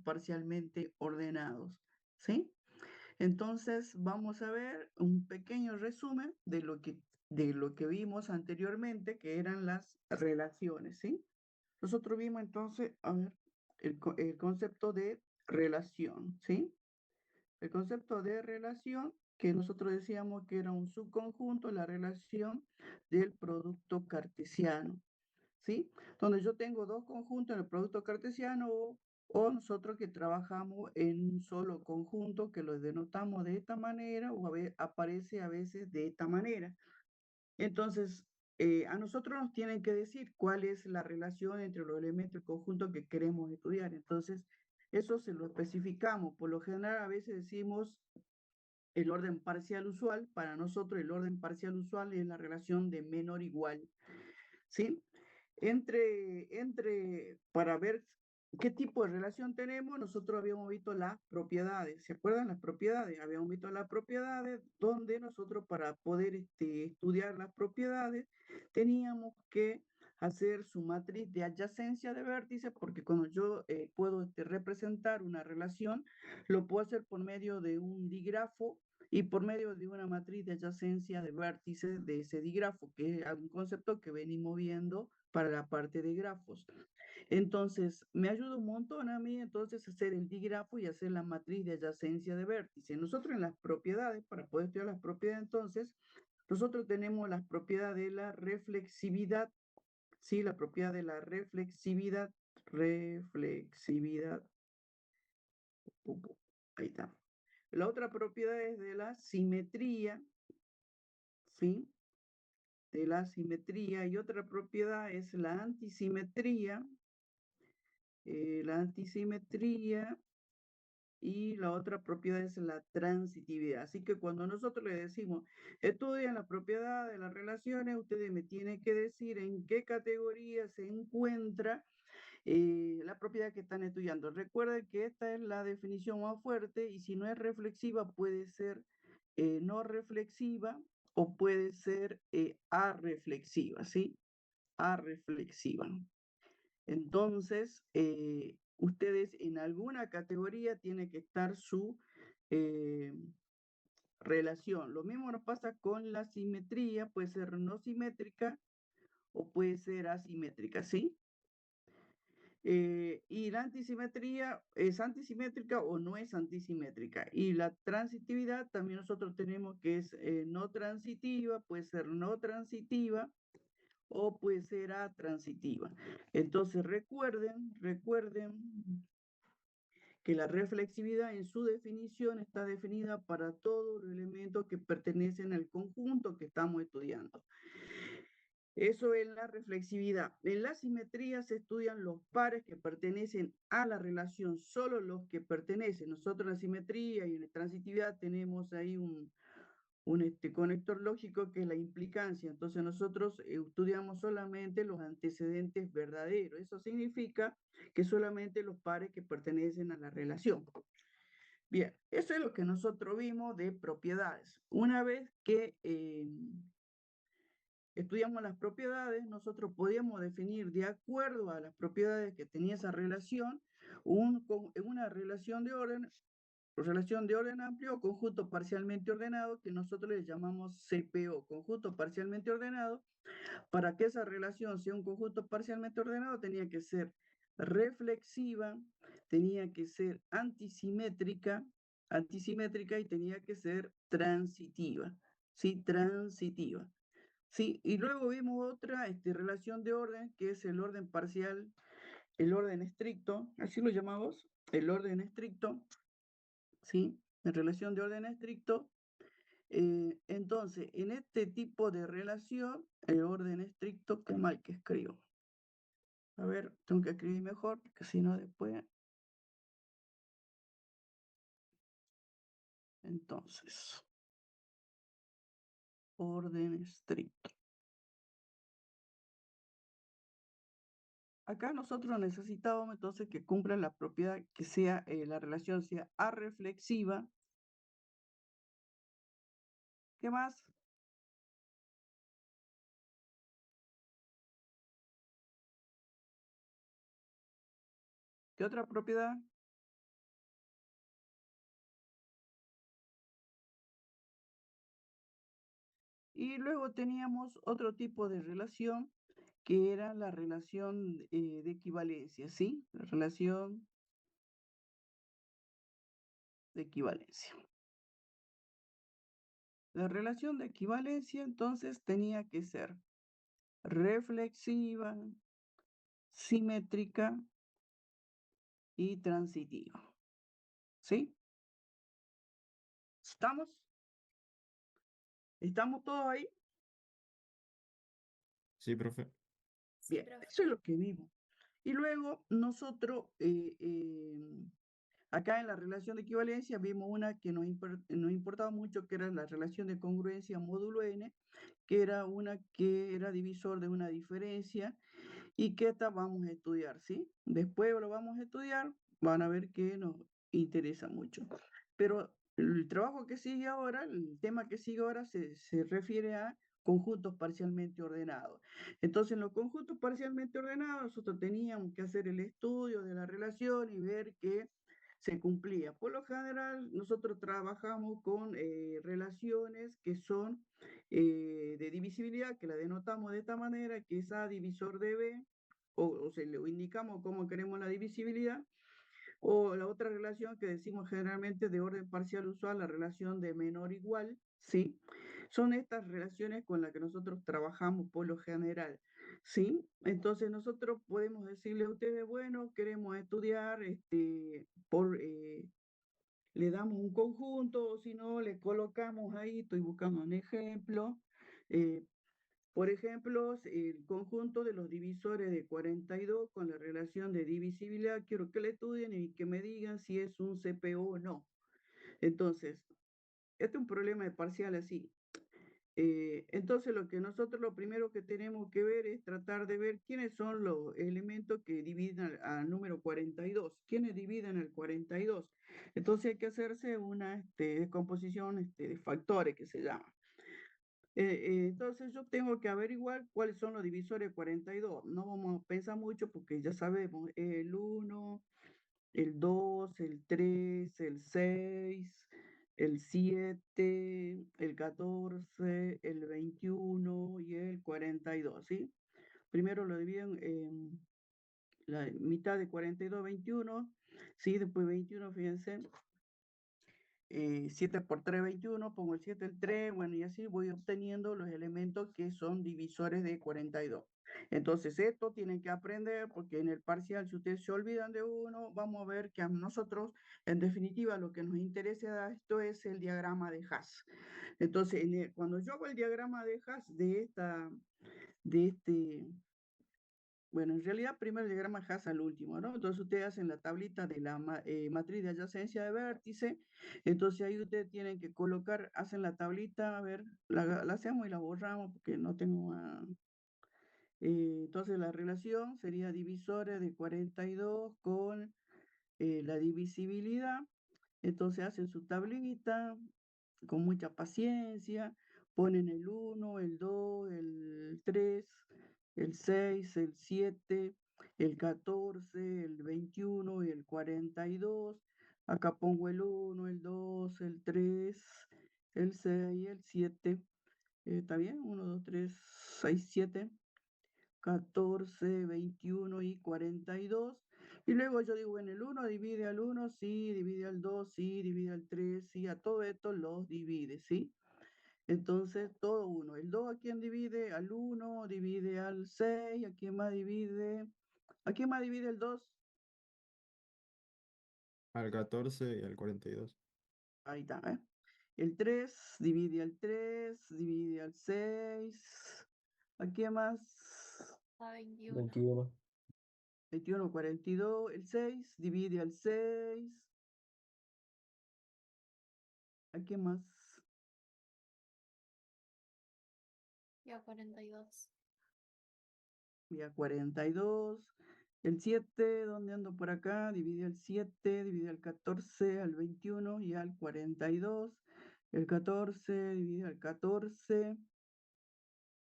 parcialmente ordenados, ¿sí? Entonces, vamos a ver un pequeño resumen de lo que vimos anteriormente, que eran las relaciones, ¿sí? Nosotros vimos entonces, a ver, el concepto de relación, ¿sí? El concepto de relación que nosotros decíamos que era un subconjunto, la relación del producto cartesiano, ¿sí? Donde yo tengo dos conjuntos en el producto cartesiano o nosotros que trabajamos en un solo conjunto que lo denotamos de esta manera o aparece a veces de esta manera. Entonces, a nosotros nos tienen que decir cuál es la relación entre los elementos del conjunto que queremos estudiar. Entonces, eso se lo especificamos. Por lo general, a veces decimos el orden parcial usual. Para nosotros, el orden parcial usual es la relación de menor igual, ¿sí? Para ver qué tipo de relación tenemos, nosotros habíamos visto las propiedades. ¿Se acuerdan las propiedades? Habíamos visto las propiedades donde nosotros para poder estudiar las propiedades teníamos que hacer su matriz de adyacencia de vértices, porque cuando yo puedo representar una relación, lo puedo hacer por medio de un dígrafo y por medio de una matriz de adyacencia de vértices de ese dígrafo, que es un concepto que venimos viendo para la parte de grafos. Entonces, me ayuda un montón a mí entonces hacer el dígrafo y hacer la matriz de adyacencia de vértice. Nosotros en las propiedades, para poder estudiar las propiedades entonces, nosotros tenemos las propiedades de la reflexividad, ¿sí? La propiedad de la reflexividad, ahí está. La otra propiedad es de la simetría, ¿sí? De la simetría, y otra propiedad es la antisimetría, y la otra propiedad es la transitividad. Así que cuando nosotros le decimos, estudian la propiedad de las relaciones, ustedes me tienen que decir en qué categoría se encuentra la propiedad que están estudiando. Recuerden que esta es la definición más fuerte y si no es reflexiva puede ser no reflexiva o puede ser arreflexiva, ¿sí? Arreflexiva. Entonces, ustedes en alguna categoría tiene que estar su eh, relación. Lo mismo nos pasa con la simetría, puede ser no simétrica o puede ser asimétrica, ¿sí? Y la antisimetría es antisimétrica o no es antisimétrica. Y la transitividad también nosotros tenemos que es no transitiva, puede ser no transitiva o puede ser atransitiva. Entonces recuerden que la reflexividad en su definición está definida para todos los elementos que pertenecen al conjunto que estamos estudiando. Eso es la reflexividad. En la simetría se estudian los pares que pertenecen a la relación, solo los que pertenecen. Nosotros en la simetría y en la transitividad tenemos ahí un conector lógico que es la implicancia. Entonces nosotros estudiamos solamente los antecedentes verdaderos. Eso significa que solamente los pares que pertenecen a la relación. Bien, eso es lo que nosotros vimos de propiedades. Una vez que estudiamos las propiedades, nosotros podíamos definir de acuerdo a las propiedades que tenía esa relación, una relación de orden amplio o conjunto parcialmente ordenado, que nosotros le llamamos CPO, conjunto parcialmente ordenado. Para que esa relación sea un conjunto parcialmente ordenado, tenía que ser reflexiva, tenía que ser antisimétrica y tenía que ser transitiva, ¿sí? Transitiva. Sí, y luego vimos otra relación de orden, que es el orden parcial, el orden estricto, así lo llamamos, el orden estricto, ¿sí? En relación de orden estricto. Entonces, en este tipo de relación, el orden estricto, qué mal que escribo. A ver, tengo que escribir mejor, porque si no después. Entonces, orden estricto. Acá nosotros necesitábamos entonces que cumpla la propiedad, que sea la relación sea arreflexiva. ¿Qué más? ¿Qué otra propiedad? Y luego teníamos otro tipo de relación que era la relación de equivalencia, ¿sí? La relación de equivalencia. La relación de equivalencia entonces tenía que ser reflexiva, simétrica y transitiva, ¿sí? ¿Estamos? ¿Estamos todos ahí? Sí, profe. Sí, Bien, profe. eso es lo que vimos. Y luego nosotros, acá en la relación de equivalencia, vimos una que nos importaba mucho, que era la relación de congruencia módulo n, que era una que era divisor de una diferencia y que esta vamos a estudiar, ¿sí? Después lo vamos a estudiar, van a ver que nos interesa mucho. Pero el trabajo que sigue ahora, el tema que sigue ahora se refiere a conjuntos parcialmente ordenados. Entonces, en los conjuntos parcialmente ordenados, nosotros teníamos que hacer el estudio de la relación y ver que se cumplía. Por lo general, nosotros trabajamos con relaciones que son de divisibilidad, que la denotamos de esta manera, que es A divisor de B, o se le indicamos cómo queremos la divisibilidad, o la otra relación que decimos generalmente de orden parcial usual, la relación de menor igual, ¿sí? Son estas relaciones con las que nosotros trabajamos por lo general, ¿sí? Entonces nosotros podemos decirle a ustedes, bueno, queremos estudiar le damos un conjunto, o si no, le colocamos ahí, estoy buscando un ejemplo, eh, por ejemplo, el conjunto de los divisores de 42 con la relación de divisibilidad, quiero que le estudien y que me digan si es un CPO o no. Entonces, este es un problema de parcial así. Entonces, lo primero que tenemos que ver es tratar de ver quiénes son los elementos que dividen al número 42. ¿Quiénes dividen el 42? Entonces hay que hacerse una descomposición de factores que se llama. Entonces yo tengo que averiguar cuáles son los divisores 42. No vamos a pensar mucho porque ya sabemos, el 1, el 2, el 3, el 6, el 7, el 14, el 21 y el 42, ¿sí? Primero lo dividen en la mitad de 42, 21, ¿sí? Después 21, fíjense, 7 por 3, 21, pongo el 7, el 3, bueno, y así voy obteniendo los elementos que son divisores de 42. Entonces, esto tienen que aprender porque en el parcial, si ustedes se olvidan de uno, vamos a ver que a nosotros, en definitiva, lo que nos interesa esto es el diagrama de Haas. Entonces, cuando yo hago el diagrama de Haas de este, bueno, en realidad primero el diagrama Haas al último, ¿no? Entonces ustedes hacen la tablita de la matriz de adyacencia de vértice, entonces ahí ustedes tienen que colocar, hacen la tablita, a ver, la hacemos y la borramos porque no tengo... entonces la relación sería divisores de 42 con la divisibilidad, entonces hacen su tablita con mucha paciencia, ponen el 1, el 2, el 3, el 6, el 7, el 14, el 21 y el 42. Acá pongo el 1, el 2, el 3, el 6, el 7. ¿Está bien? 1, 2, 3, 6, 7. 14, 21 y 42. Y luego yo digo, en el 1 divide al 1, sí, divide al 2, sí, divide al 3, sí, a todo esto los divide, ¿sí? Entonces, todo uno. El 2 ¿a quién divide? Al 1, divide al 6, ¿a quién más divide? ¿A quién más divide el 2? Al 14 y al 42. Ahí está, ¿eh? El 3 divide al 3, divide al 6. ¿A quién más? A 21. 21. 21, 42. El 6 divide al 6. ¿A quién más? Y a 42. Y a 42. El 7, ¿dónde ando por acá? Divide al 7, divide al 14, al 21 y al 42. El 14 divide al 14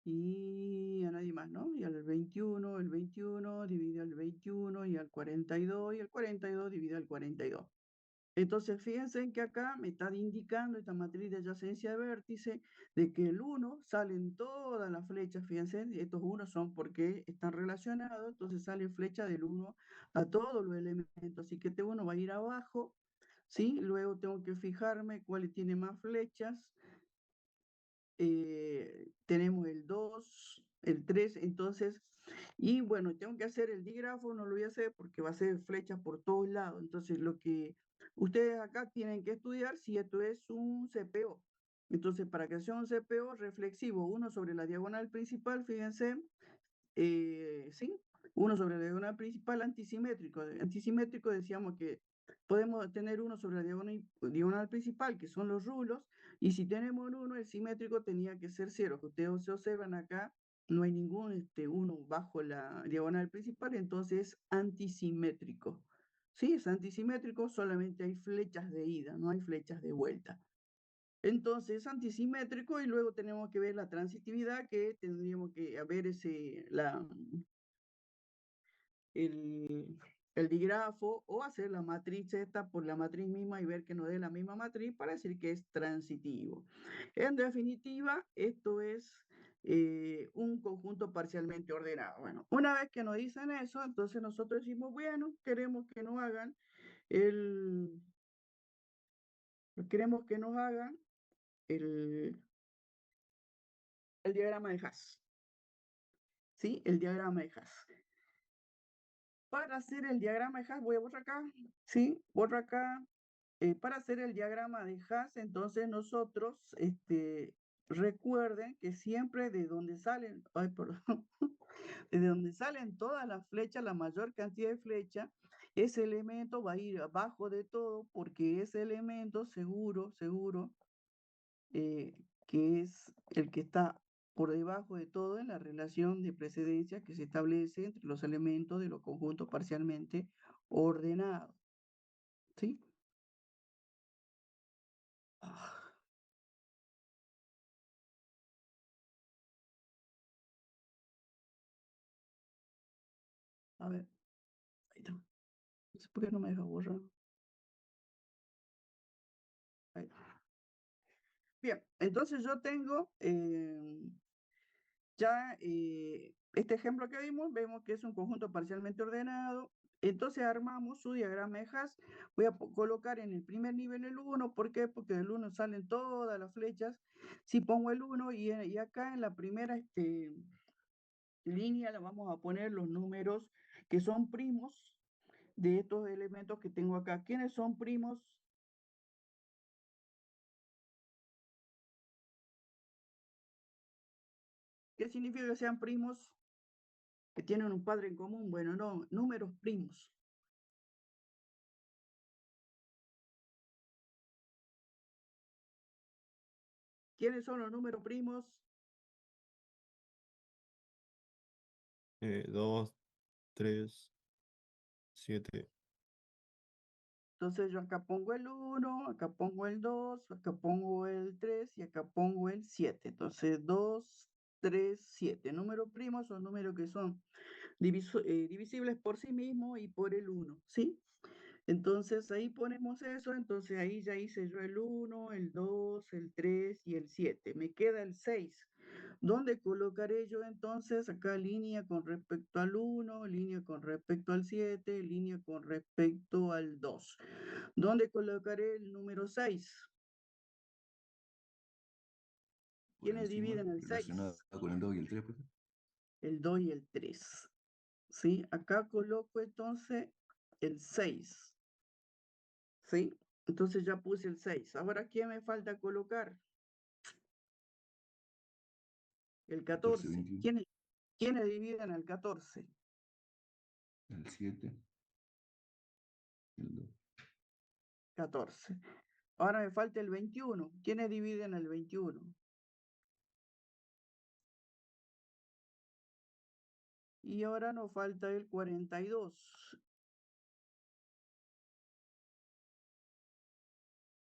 y a nadie más, ¿no? Y al 21, el 21 divide al 21 y al 42 y el 42 divide al 42. Entonces, fíjense en que acá me está indicando esta matriz de adyacencia de vértice de que el 1 salen todas las flechas, fíjense, estos 1 son porque están relacionados, entonces sale flecha del 1 a todos los elementos, así que este 1 va a ir abajo, ¿sí? Luego tengo que fijarme cuál tiene más flechas, tenemos el 2, el 3, entonces, y bueno, tengo que hacer el dígrafo, no lo voy a hacer porque va a ser flechas por todos lados, entonces lo que ustedes acá tienen que estudiar si esto es un CPO. Entonces, para que sea un CPO reflexivo, uno sobre la diagonal principal, fíjense, ¿sí? Uno sobre la diagonal principal antisimétrico. Antisimétrico decíamos que podemos tener uno sobre la diagonal principal, que son los rulos, y si tenemos uno, el simétrico tenía que ser cero, que ustedes se observan acá, no hay ningún uno bajo la diagonal principal, entonces es antisimétrico. Sí, es antisimétrico, solamente hay flechas de ida, no hay flechas de vuelta. Entonces, antisimétrico y luego tenemos que ver la transitividad, que tendríamos que ver el digrafo o hacer la matriz esta por la matriz misma y ver que nos dé la misma matriz para decir que es transitivo. En definitiva, esto es un conjunto parcialmente ordenado. Bueno, una vez que nos dicen eso, entonces nosotros decimos, bueno, el, queremos que nos hagan el diagrama de Haas. ¿Sí? El diagrama de Haas. Para hacer el diagrama de Haas, voy a borrar acá, ¿sí? Borro acá. Para hacer el diagrama de Haas, entonces nosotros, recuerden que siempre de donde salen, ay, perdón, de donde salen todas las flechas, la mayor cantidad de flechas, ese elemento va a ir abajo de todo porque ese elemento seguro, eh, que es el que está por debajo de todo en la relación de precedencia que se establece entre los elementos de los conjuntos parcialmente ordenados. ¿Sí? Ah, a ver, ahí está. No sé por qué no me deja borrar. Ahí. Bien, entonces yo tengo ya este ejemplo que vemos que es un conjunto parcialmente ordenado. Entonces armamos su diagrama de Haas. Voy a colocar en el primer nivel el 1. ¿Por qué? Porque del 1 salen todas las flechas. Si pongo el 1 y acá en la primera línea le vamos a poner los números que son primos de estos elementos que tengo acá. ¿Quiénes son primos? ¿Qué significa que sean primos? Que tienen un padre en común. Bueno, no, números primos. ¿Quiénes son los números primos? 2, 3, 7. Entonces yo acá pongo el 1, acá pongo el 2, acá pongo el 3 y acá pongo el 7. Entonces 2, 3, 7. Números primos son números que son divisibles por sí mismos y por el 1, ¿sí? Entonces ahí ponemos eso, entonces ahí ya hice yo el 1, el 2, el 3 y el 7. Me queda el 6. ¿Dónde colocaré yo entonces? Acá línea con respecto al 1, línea con respecto al 7, línea con respecto al 2. ¿Dónde colocaré el número 6? Por ¿Quiénes encima, dividen el 6? relacionado con el 2 y el 3, profe. El 2 y el 3. ¿Sí? Acá coloco entonces el 6. ¿Sí? Entonces ya puse el 6. Ahora, ¿qué me falta colocar? El 14, 14. 21, ¿Quiénes dividen el 14? el 7, el 2. 14. Ahora me falta el 21. ¿Quiénes dividen el 21? Y ahora nos falta el 42.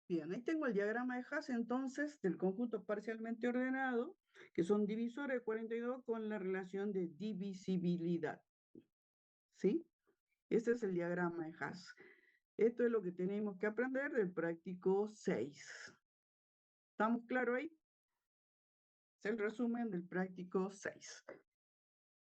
Bien, ahí tengo el diagrama de Haas entonces del conjunto parcialmente ordenado, que son divisores de 42 con la relación de divisibilidad. ¿Sí? Este es el diagrama de Haas. Esto es lo que tenemos que aprender del práctico 6. ¿Estamos claros ahí? Es el resumen del práctico 6.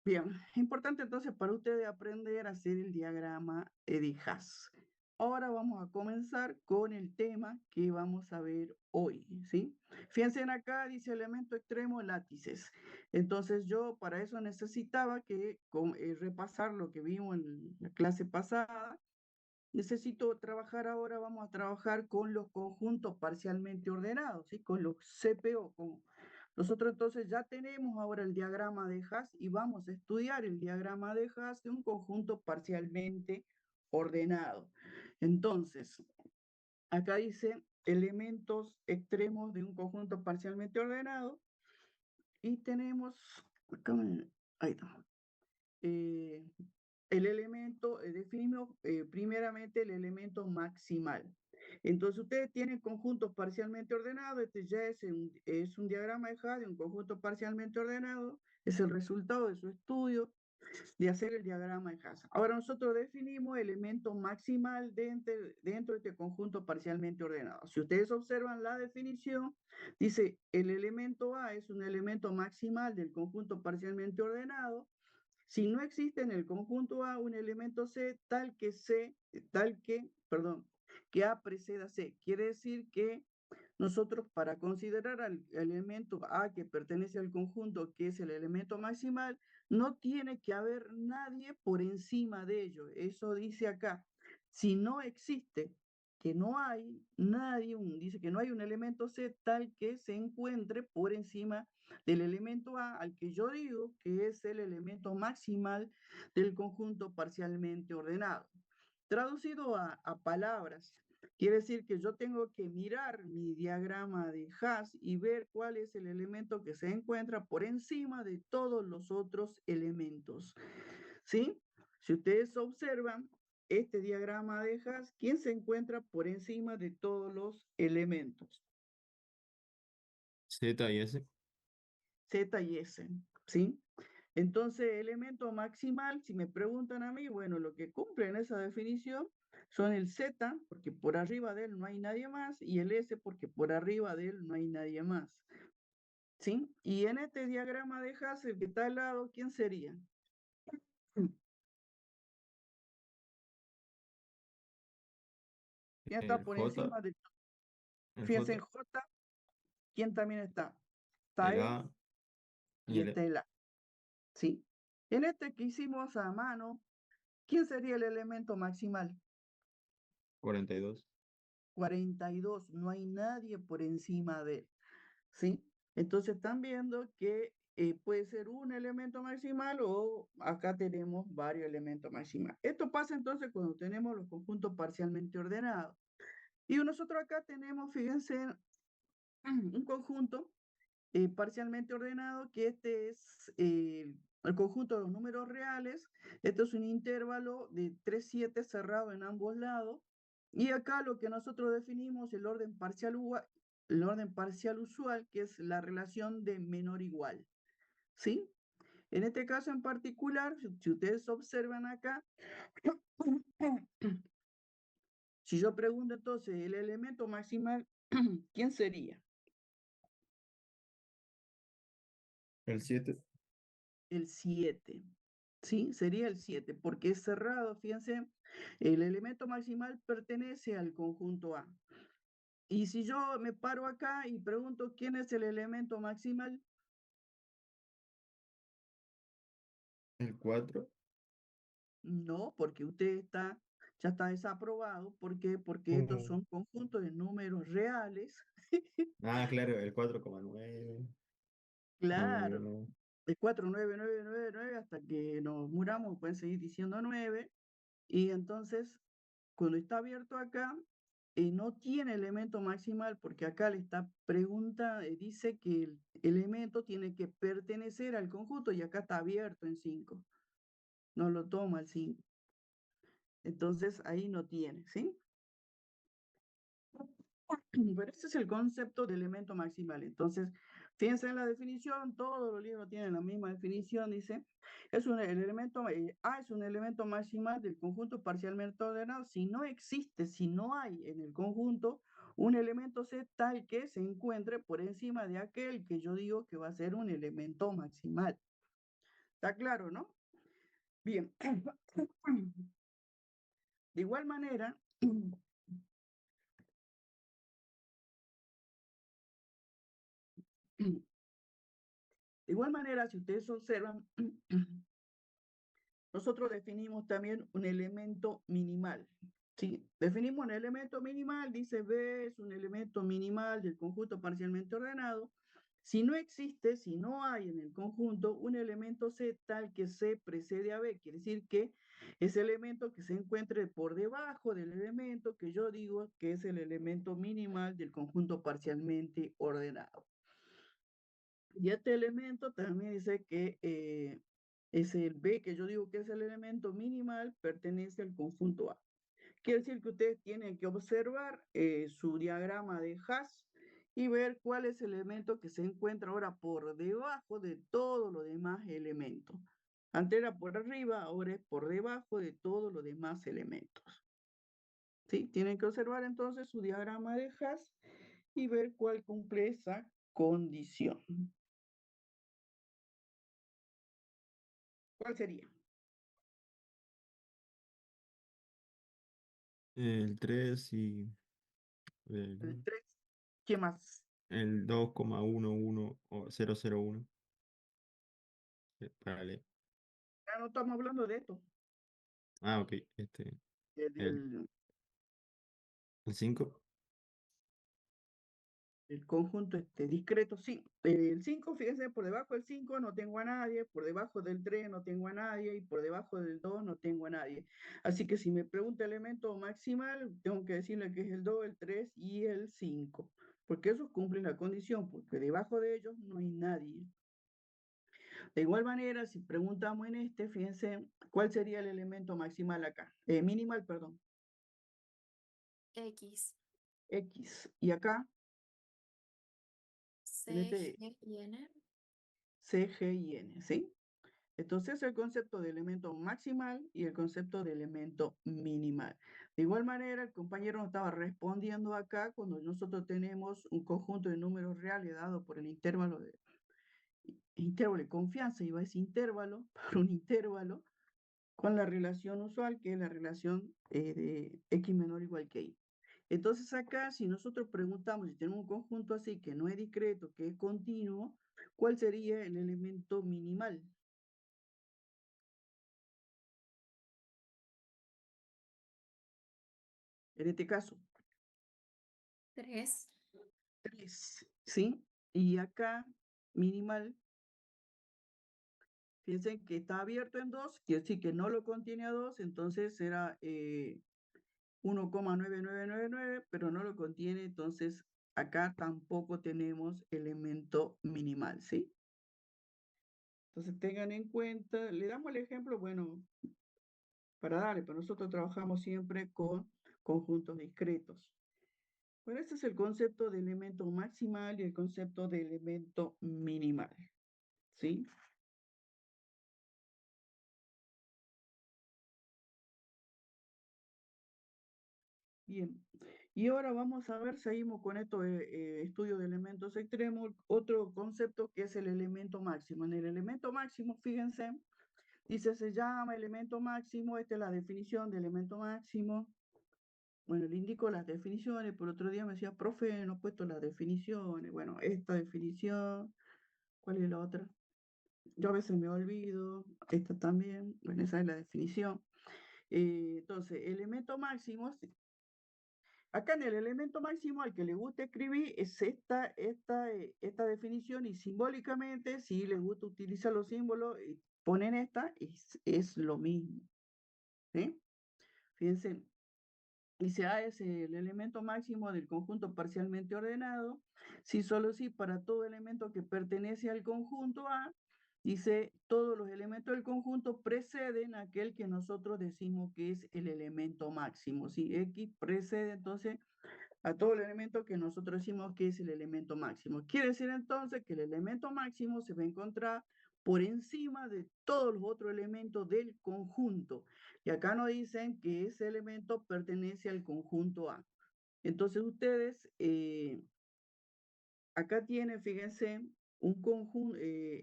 Bien, importante entonces para ustedes aprender a hacer el diagrama de Haas. Ahora vamos a comenzar con el tema que vamos a ver hoy, ¿sí? Fíjense en acá, dice elemento extremo látices. Entonces yo para eso necesitaba que repasar lo que vimos en la clase pasada. Necesito trabajar ahora, vamos a trabajar con los conjuntos parcialmente ordenados, ¿sí? Con los CPO. Nosotros entonces ya tenemos ahora el diagrama de Haas y vamos a estudiar el diagrama de Haas de un conjunto parcialmente ordenado. Entonces, acá dice elementos extremos de un conjunto parcialmente ordenado y tenemos, ahí está. El elemento, definimos primeramente el elemento maximal. Entonces ustedes tienen conjuntos parcialmente ordenados, este ya es un diagrama de Haas de un conjunto parcialmente ordenado, es el resultado de su estudio de hacer el diagrama de Haas. Ahora nosotros definimos elemento maximal dentro de este conjunto parcialmente ordenado. Si ustedes observan la definición, dice el elemento A es un elemento maximal del conjunto parcialmente ordenado si no existe en el conjunto A un elemento C que A preceda C. Quiere decir que nosotros para considerar al elemento A que pertenece al conjunto, que es el elemento maximal, no tiene que haber nadie por encima de ello. Eso dice acá. Si no existe, que no hay nadie, dice que no hay un elemento C tal que se encuentre por encima del elemento A, al que yo digo que es el elemento maximal del conjunto parcialmente ordenado. Traducido a palabras, quiere decir que yo tengo que mirar mi diagrama de Haas y ver cuál es el elemento que se encuentra por encima de todos los otros elementos. ¿Sí? Si ustedes observan este diagrama de Haas, ¿quién se encuentra por encima de todos los elementos? Z y S. Z y S, ¿sí? Entonces, elemento maximal, si me preguntan a mí, bueno, lo que cumple en esa definición son el Z, porque por arriba de él no hay nadie más, y el S, porque por arriba de él no hay nadie más, ¿sí? Y en este diagrama de Haas, el que está al lado, ¿quién sería? ¿Quién está El por J. encima de? El Fíjense en J. J, ¿quién también está? Está El E A. Y y el está E. el A, ¿sí? En este que hicimos a mano, ¿quién sería el elemento maximal? 42. 42, no hay nadie por encima de él, ¿sí? Entonces están viendo que puede ser un elemento maximal o acá tenemos varios elementos maximales. Esto pasa entonces cuando tenemos los conjuntos parcialmente ordenados. Y nosotros acá tenemos, fíjense, un conjunto parcialmente ordenado, que este es el conjunto de los números reales. Esto es un intervalo de 3, 7 cerrado en ambos lados. Y acá lo que nosotros definimos el orden parcial usual, que es la relación de menor igual. ¿Sí? En este caso en particular, si ustedes observan acá, si yo pregunto entonces el elemento maximal, ¿quién sería? El 7. El 7. ¿Sí? Sería el 7, porque es cerrado, fíjense, el elemento maximal pertenece al conjunto A. Y si yo me paro acá y pregunto quién es el elemento maximal, El 4. no, porque ya está desaprobado. ¿Por qué? Porque estos son conjuntos de números reales. Ah, claro, el 4,9. No, no, Claro, no. de 4, 9, 9, 9, 9, hasta que nos muramos, pueden seguir diciendo 9. Y entonces, cuando está abierto acá, no tiene elemento maximal porque acá le está pregunta, dice que el elemento tiene que pertenecer al conjunto y acá está abierto en 5. No lo toma el 5. Entonces ahí no tiene, ¿sí? Pero ese es el concepto de elemento maximal. Entonces, Fíjense en la definición, todos los libros tienen la misma definición, dice, el elemento, A es un elemento maximal del conjunto parcialmente ordenado si no existe, si no hay en el conjunto un elemento C tal que se encuentre por encima de aquel que yo digo que va a ser un elemento maximal. ¿Está claro, no? Bien. De igual manera, si ustedes observan, nosotros definimos también un elemento minimal. ¿Sí? Definimos un elemento minimal, dice B es un elemento minimal del conjunto parcialmente ordenado. Si no existe, si no hay en el conjunto un elemento C tal que C precede a B, quiere decir que ese elemento que se encuentre por debajo del elemento que yo digo que es el elemento minimal del conjunto parcialmente ordenado. Y este elemento también dice que es el B, que yo digo que es el elemento minimal, pertenece al conjunto A. Quiere decir que ustedes tienen que observar su diagrama de Hash y ver cuál es el elemento que se encuentra ahora por debajo de todos los demás elementos. Antes era por arriba, ahora es por debajo de todos los demás elementos. ¿Sí? Tienen que observar entonces su diagrama de Hash y ver cuál cumple esa condición. ¿Cuál sería? El 3 y El 3. ¿Qué más? el 2,11001. Vale. Ya no estamos hablando de esto. Ah, ok. El, El, el 5. el conjunto discreto, sí. El 5, fíjense, por debajo del 5 no tengo a nadie, por debajo del 3 no tengo a nadie y por debajo del 2 no tengo a nadie. Así que si me pregunta elemento maximal, tengo que decirle que es el 2, el 3 y el 5, porque esos cumplen la condición, porque debajo de ellos no hay nadie. De igual manera, si preguntamos en fíjense, ¿cuál sería el elemento maximal acá? Minimal, perdón. X, X. Y acá, en C, G y N. C, G y N, ¿sí? Entonces el concepto de elemento maximal y el concepto de elemento minimal. De igual manera, el compañero nos estaba respondiendo acá cuando nosotros tenemos un conjunto de números reales dado por el intervalo de confianza, iba a decir intervalo, por un intervalo, con la relación usual, que es la relación de x menor o igual que y. Entonces acá, si nosotros preguntamos si tenemos un conjunto así que no es discreto, que es continuo, ¿cuál sería el elemento minimal? En este caso, 3, 3, ¿sí? Y acá, minimal, fíjense que está abierto en 2, quiere decir que no lo contiene a 2, entonces será 1,9999, pero no lo contiene, entonces acá tampoco tenemos elemento minimal, ¿sí? Entonces tengan en cuenta, le damos el ejemplo, bueno, para darle, pero nosotros trabajamos siempre con conjuntos discretos. Bueno, este es el concepto de elemento maximal y el concepto de elemento minimal, ¿sí? Bien, y ahora vamos a ver, seguimos con esto de estudio de elementos extremos, otro concepto que es el elemento máximo. En el elemento máximo, fíjense, dice, se llama elemento máximo, esta es la definición de elemento máximo. Bueno, le indico las definiciones, por otro día me decía, profe, no he puesto las definiciones. Bueno, esta definición, ¿cuál es la otra? Yo a veces me olvido, esta también, bueno, esa es la definición. Entonces, elemento máximo, acá en el elemento máximo al que le gusta escribir es esta definición y simbólicamente, si le gusta utilizar los símbolos, ponen esta, es lo mismo. ¿Sí? Fíjense, dice A es el elemento máximo del conjunto parcialmente ordenado. Si solo si para todo elemento que pertenece al conjunto A, dice todos los elementos del conjunto preceden a aquel que nosotros decimos que es el elemento máximo. Si X precede entonces a todo el elemento que nosotros decimos que es el elemento máximo. Quiere decir entonces que el elemento máximo se va a encontrar por encima de todos los otros elementos del conjunto. Y acá nos dicen que ese elemento pertenece al conjunto A. Entonces ustedes, acá tienen, fíjense, un conjunto,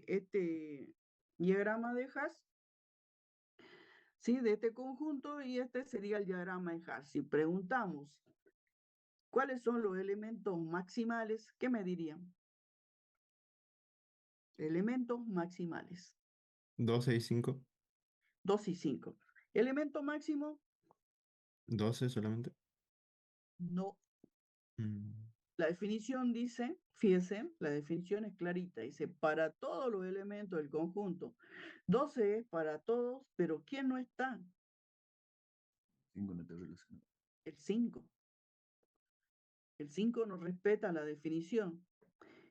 este diagrama de Hash, ¿sí? De este conjunto, y este sería el diagrama de Hash. Si preguntamos cuáles son los elementos maximales, ¿qué me dirían? Elementos maximales, 12 y 5. 2 y 5. Elemento máximo, 12 solamente. no. Mm, La definición dice, fíjense, la definición es clarita, dice, para todos los elementos del conjunto. 12 es para todos, pero ¿quién no está? 5 no está relacionado. El 5. El 5 no respeta la definición.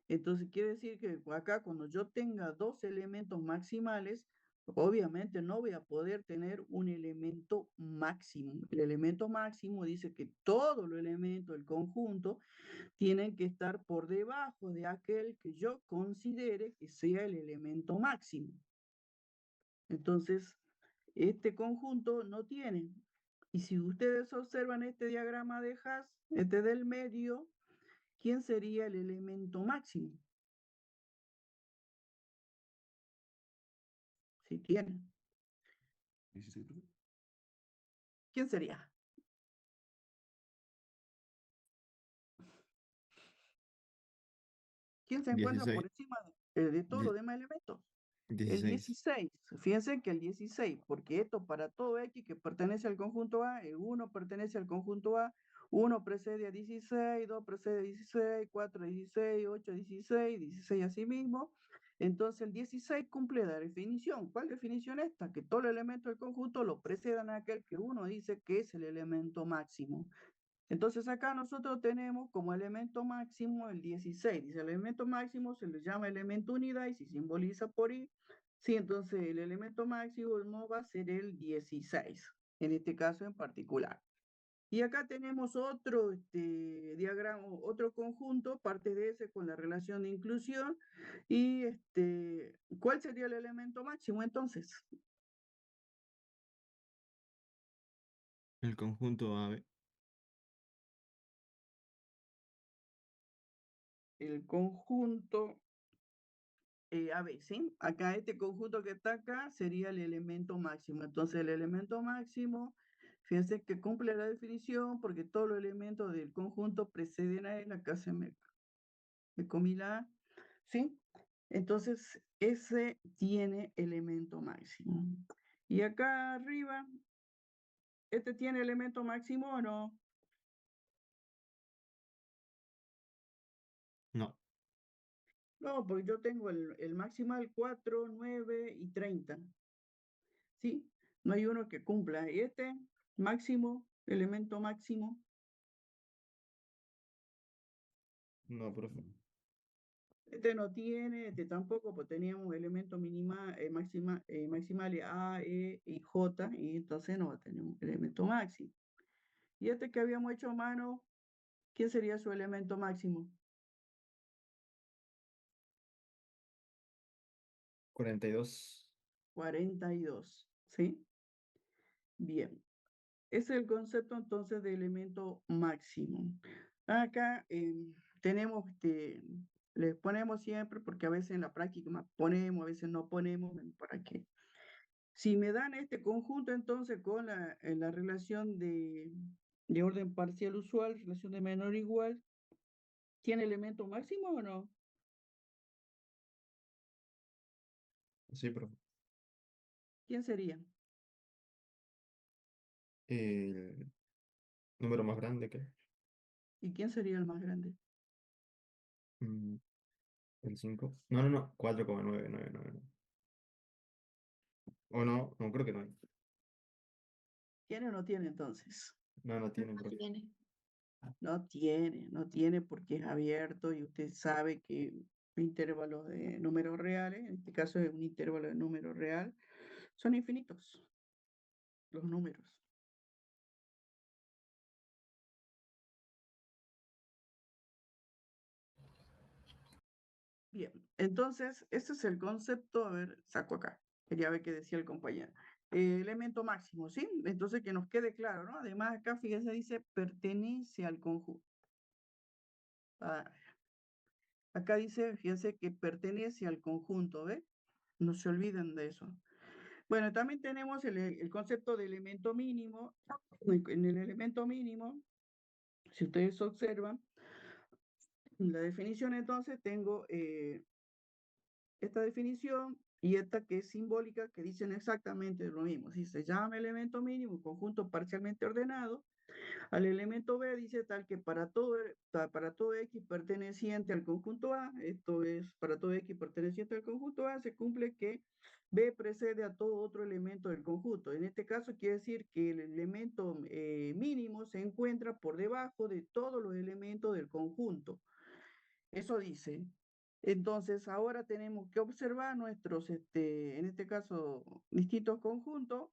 Entonces quiere decir que acá cuando yo tenga dos elementos maximales, obviamente no voy a poder tener un elemento máximo. El elemento máximo dice que todos los elementos del conjunto tienen que estar por debajo de aquel que yo considere que sea el elemento máximo. Entonces, este conjunto no tiene. Y si ustedes observan este diagrama de Hash, este del medio, ¿quién sería el elemento máximo? Si tiene. 16, profe. ¿Quién sería? ¿Quién se encuentra 16. por encima de todos los demás elementos? El 16. 16. Fíjense que el 16, porque esto para todo X que pertenece al conjunto A, el 1 pertenece al conjunto A, 1 precede a 16, 2 precede a 16, 4 a 16, 8 a 16, 16 así mismo. Entonces el 16 cumple la definición. ¿Cuál definición es esta? Que todos los elementos del conjunto lo precedan a aquel que uno dice que es el elemento máximo. Entonces acá nosotros tenemos como elemento máximo el 16. Dice el elemento máximo se le llama elemento unidad y se simboliza por I. Sí, entonces el elemento máximo no va a ser el 16, en este caso en particular. Y acá tenemos otro diagrama, otro conjunto, parte de ese con la relación de inclusión. Y ¿cuál sería el elemento máximo entonces? El conjunto AB. El conjunto AB, ¿sí? Acá este conjunto que está acá sería el elemento máximo. Entonces el elemento máximo, fíjense que cumple la definición porque todos los elementos del conjunto preceden a él. Acá me comí la A, ¿sí? Entonces ese tiene elemento máximo. Y acá arriba, ¿este tiene elemento máximo o no? No. No, porque yo tengo el maximal 4, 9 y 30. ¿Sí? No hay uno que cumpla. Y este máximo, elemento máximo, No, profe. este no tiene, este tampoco, pues teníamos elementos maximales A, E y J, y entonces no va a tener un elemento máximo. Y este que habíamos hecho a mano, ¿quién sería su elemento máximo? 42. 42, ¿sí? Bien. Ese es el concepto entonces de elemento máximo. Acá tenemos les ponemos siempre, porque a veces en la práctica ponemos, a veces no ponemos, ¿para qué? Si me dan este conjunto entonces con la relación de orden parcial usual, relación de menor igual, ¿tiene elemento máximo o no? Sí, profe. ¿Quién sería? El número más grande que ¿Y quién sería el más grande? mm, el 5. No, no, no. 4,999. O no, no creo que no hay. ¿Tiene o no tiene entonces? No, no tiene, No profe. tiene. No tiene porque es abierto y usted sabe que intervalos de números reales, en este caso es un intervalo de número real, son infinitos los números. Bien, entonces, este es el concepto, a ver, saco acá, quería ver qué decía el compañero. Elemento máximo, ¿sí? Entonces, que nos quede claro, ¿no? Además, acá, fíjense, dice, pertenece al conjunto. Ah, acá dice, fíjense, que pertenece al conjunto, ¿ve? No se olviden de eso. Bueno, también tenemos el concepto de elemento mínimo. En el elemento mínimo, si ustedes observan, la definición entonces tengo esta definición y esta que es simbólica, que dicen exactamente lo mismo. Si se llama elemento mínimo, un conjunto parcialmente ordenado, al elemento B dice tal que para todo X perteneciente al conjunto A, esto es, para todo X perteneciente al conjunto A, se cumple que B precede a todo otro elemento del conjunto. En este caso quiere decir que el elemento mínimo se encuentra por debajo de todos los elementos del conjunto. Eso dice. Entonces, ahora tenemos que observar nuestros, en este caso, distintos conjuntos,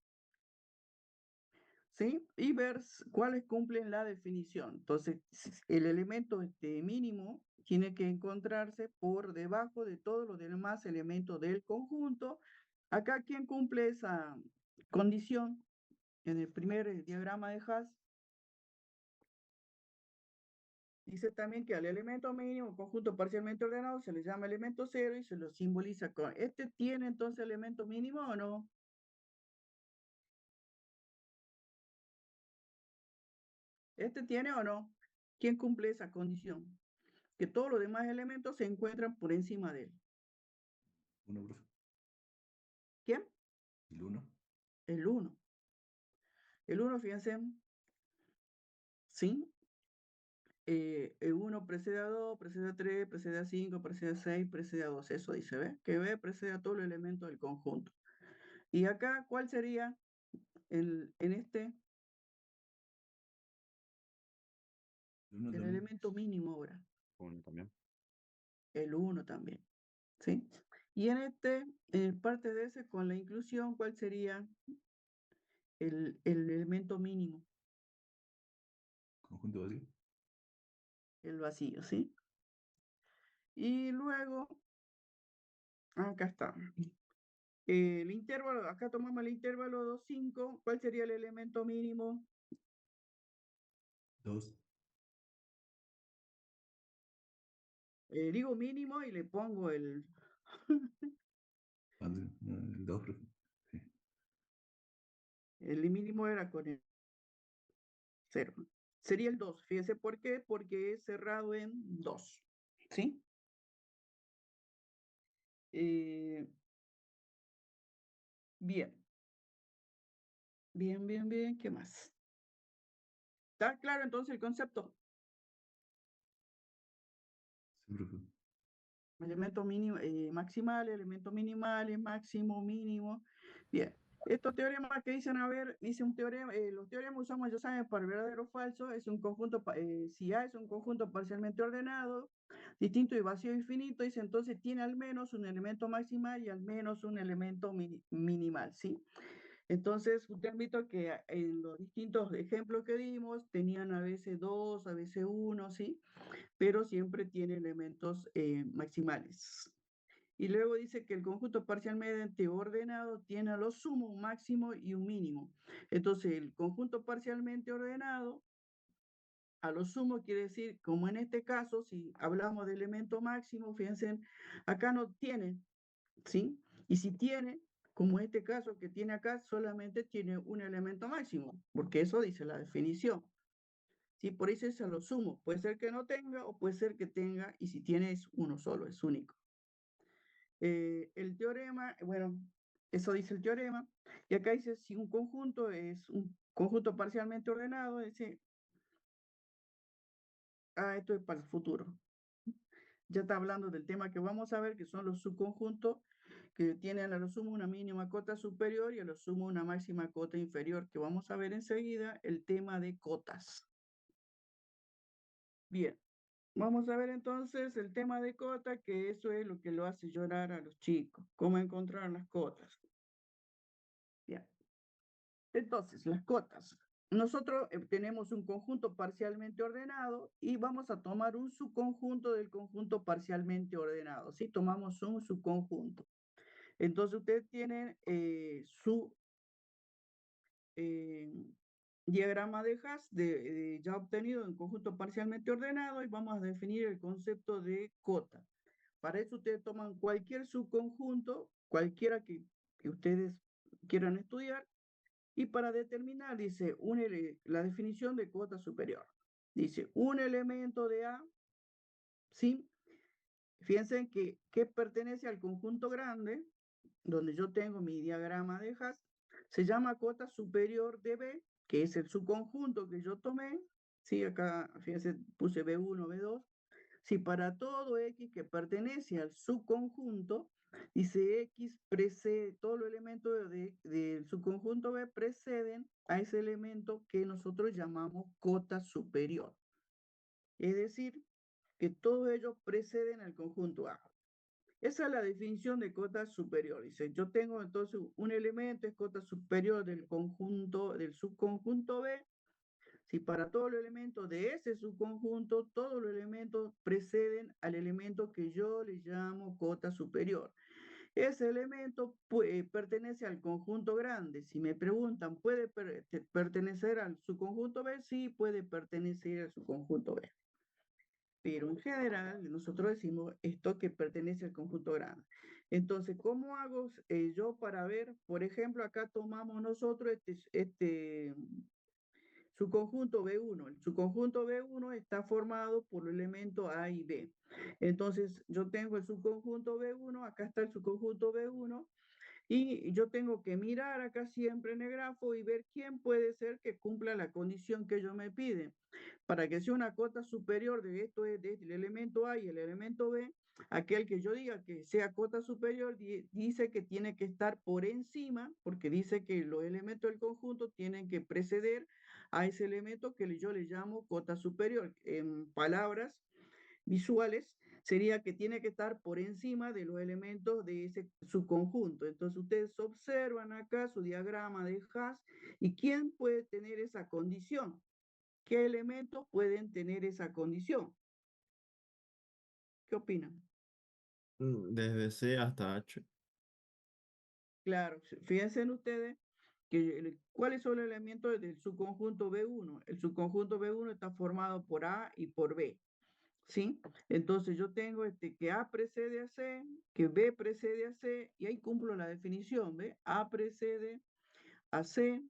¿sí? Y ver cuáles cumplen la definición. Entonces, el elemento mínimo tiene que encontrarse por debajo de todos los demás elementos del conjunto. Acá, ¿quién cumple esa condición? En el primer diagrama de Haas, dice también que al elemento mínimo, conjunto parcialmente ordenado, se le llama elemento cero y se lo simboliza con... ¿Este tiene entonces elemento mínimo o no? ¿Este tiene o no? ¿Quién cumple esa condición? Que todos los demás elementos se encuentran por encima de él. Uno, profe. ¿Quién? El uno. El 1. El 1, fíjense, ¿sí? El 1 precede a 2, precede a 3, precede a 5, precede a 6, precede a 2. Eso dice, ¿ves? Que B precede a todos los elementos del conjunto. Y acá, ¿cuál sería en este El uno el también. elemento mínimo ahora? Uno también. El 1 también, ¿sí? Y en este, en parte de ese, con la inclusión, ¿cuál sería el elemento mínimo? Conjunto vacío. El vacío, ¿sí? Y luego, acá está. El intervalo, acá tomamos el intervalo 2, 5. ¿Cuál sería el elemento mínimo? 2. Digo mínimo y le pongo el... El 2, profe. Sí. El mínimo era con el 0. Sería el 2. Fíjese por qué. Porque es cerrado en 2. ¿Sí? Bien. Bien, bien, bien. ¿Qué más? ¿Está claro entonces el concepto? Sí, profe. Elemento mínimo, maximal, elemento minimal, máximo, mínimo. Bien. Estos teoremas que dicen, a ver, dice un teorema, los teoremas usamos, ya saben, para verdadero o falso, es un conjunto, si A es un conjunto parcialmente ordenado, distinto y vacío infinito, dice entonces tiene al menos un elemento maximal y al menos un elemento minimal, ¿sí? Entonces, usted ha visto que en los distintos ejemplos que dimos, tenían a veces 2, a veces 1, ¿sí? Pero siempre tiene elementos maximales. Y luego dice que el conjunto parcialmente ordenado tiene a lo sumo un máximo y un mínimo. Entonces, el conjunto parcialmente ordenado, a lo sumo quiere decir, como en este caso, si hablamos de elemento máximo, fíjense, acá no tiene, ¿sí? Y si tiene, como este caso que tiene acá, solamente tiene un elemento máximo, porque eso dice la definición. ¿Sí? Por eso es a lo sumo. Puede ser que no tenga o puede ser que tenga, y si tiene es uno solo, es único. El teorema, bueno, eso dice el teorema, y acá dice si un conjunto es un conjunto parcialmente ordenado, dice, esto es para el futuro. Ya está hablando del tema que vamos a ver, que son los subconjuntos que tienen a lo sumo una mínima cota superior y a lo sumo una máxima cota inferior, que vamos a ver enseguida el tema de cotas. Bien, vamos a ver entonces el tema de cota, que eso es lo que lo hace llorar a los chicos, cómo encontrar las cotas. Bien. Entonces, las cotas. nosotros tenemos un conjunto parcialmente ordenado y vamos a tomar un subconjunto del conjunto parcialmente ordenado, ¿sí? Tomamos un subconjunto. Entonces ustedes tienen su diagrama de Hash ya obtenido en conjunto parcialmente ordenado y vamos a definir el concepto de cota. Para eso ustedes toman cualquier subconjunto, cualquiera que ustedes quieran estudiar, y para determinar, dice, la definición de cota superior. Dice, un elemento de A, ¿sí? Fíjense que pertenece al conjunto grande, donde yo tengo mi diagrama de Hash, se llama cota superior de B, que es el subconjunto que yo tomé, ¿sí? Acá, fíjense, puse B1, B2. Si para todo X que pertenece al subconjunto, dice X precede, todos los elementos del subconjunto B preceden a ese elemento que nosotros llamamos cota superior. Es decir, que todos ellos preceden al conjunto A. Esa es la definición de cota superior. Dice, yo tengo entonces un elemento, es cota superior del conjunto, del subconjunto B. Si para todos los elementos de ese subconjunto, todos los elementos preceden al elemento que yo le llamo cota superior. Ese elemento pertenece al conjunto grande. Si me preguntan, ¿puede pertenecer al subconjunto B? Sí, puede pertenecer al subconjunto B. Pero en general, nosotros decimos esto que pertenece al conjunto grande. Entonces, ¿cómo hago yo para ver? Por ejemplo, acá tomamos nosotros su conjunto B1. El subconjunto B1 está formado por los elementos A y B. Entonces, yo tengo el subconjunto B1, acá está el subconjunto B1, y yo tengo que mirar acá siempre en el grafo y ver quién puede ser que cumpla la condición que ellos me piden. Para que sea una cota superior de esto, del elemento A y el elemento B, aquel que yo diga que sea cota superior dice que tiene que estar por encima, porque dice que los elementos del conjunto tienen que preceder a ese elemento que yo le llamo cota superior. En palabras visuales, sería que tiene que estar por encima de los elementos de ese subconjunto. Entonces ustedes observan acá su diagrama de Hash y quién puede tener esa condición. ¿Qué elementos pueden tener esa condición? ¿Qué opinan? Desde C hasta H. Claro, fíjense en ustedes que cuáles son los elementos del subconjunto B1. El subconjunto B1 está formado por A y por B. ¿Sí? Entonces yo tengo que A precede a C, que B precede a C, y ahí cumplo la definición, ¿ve? A precede a C,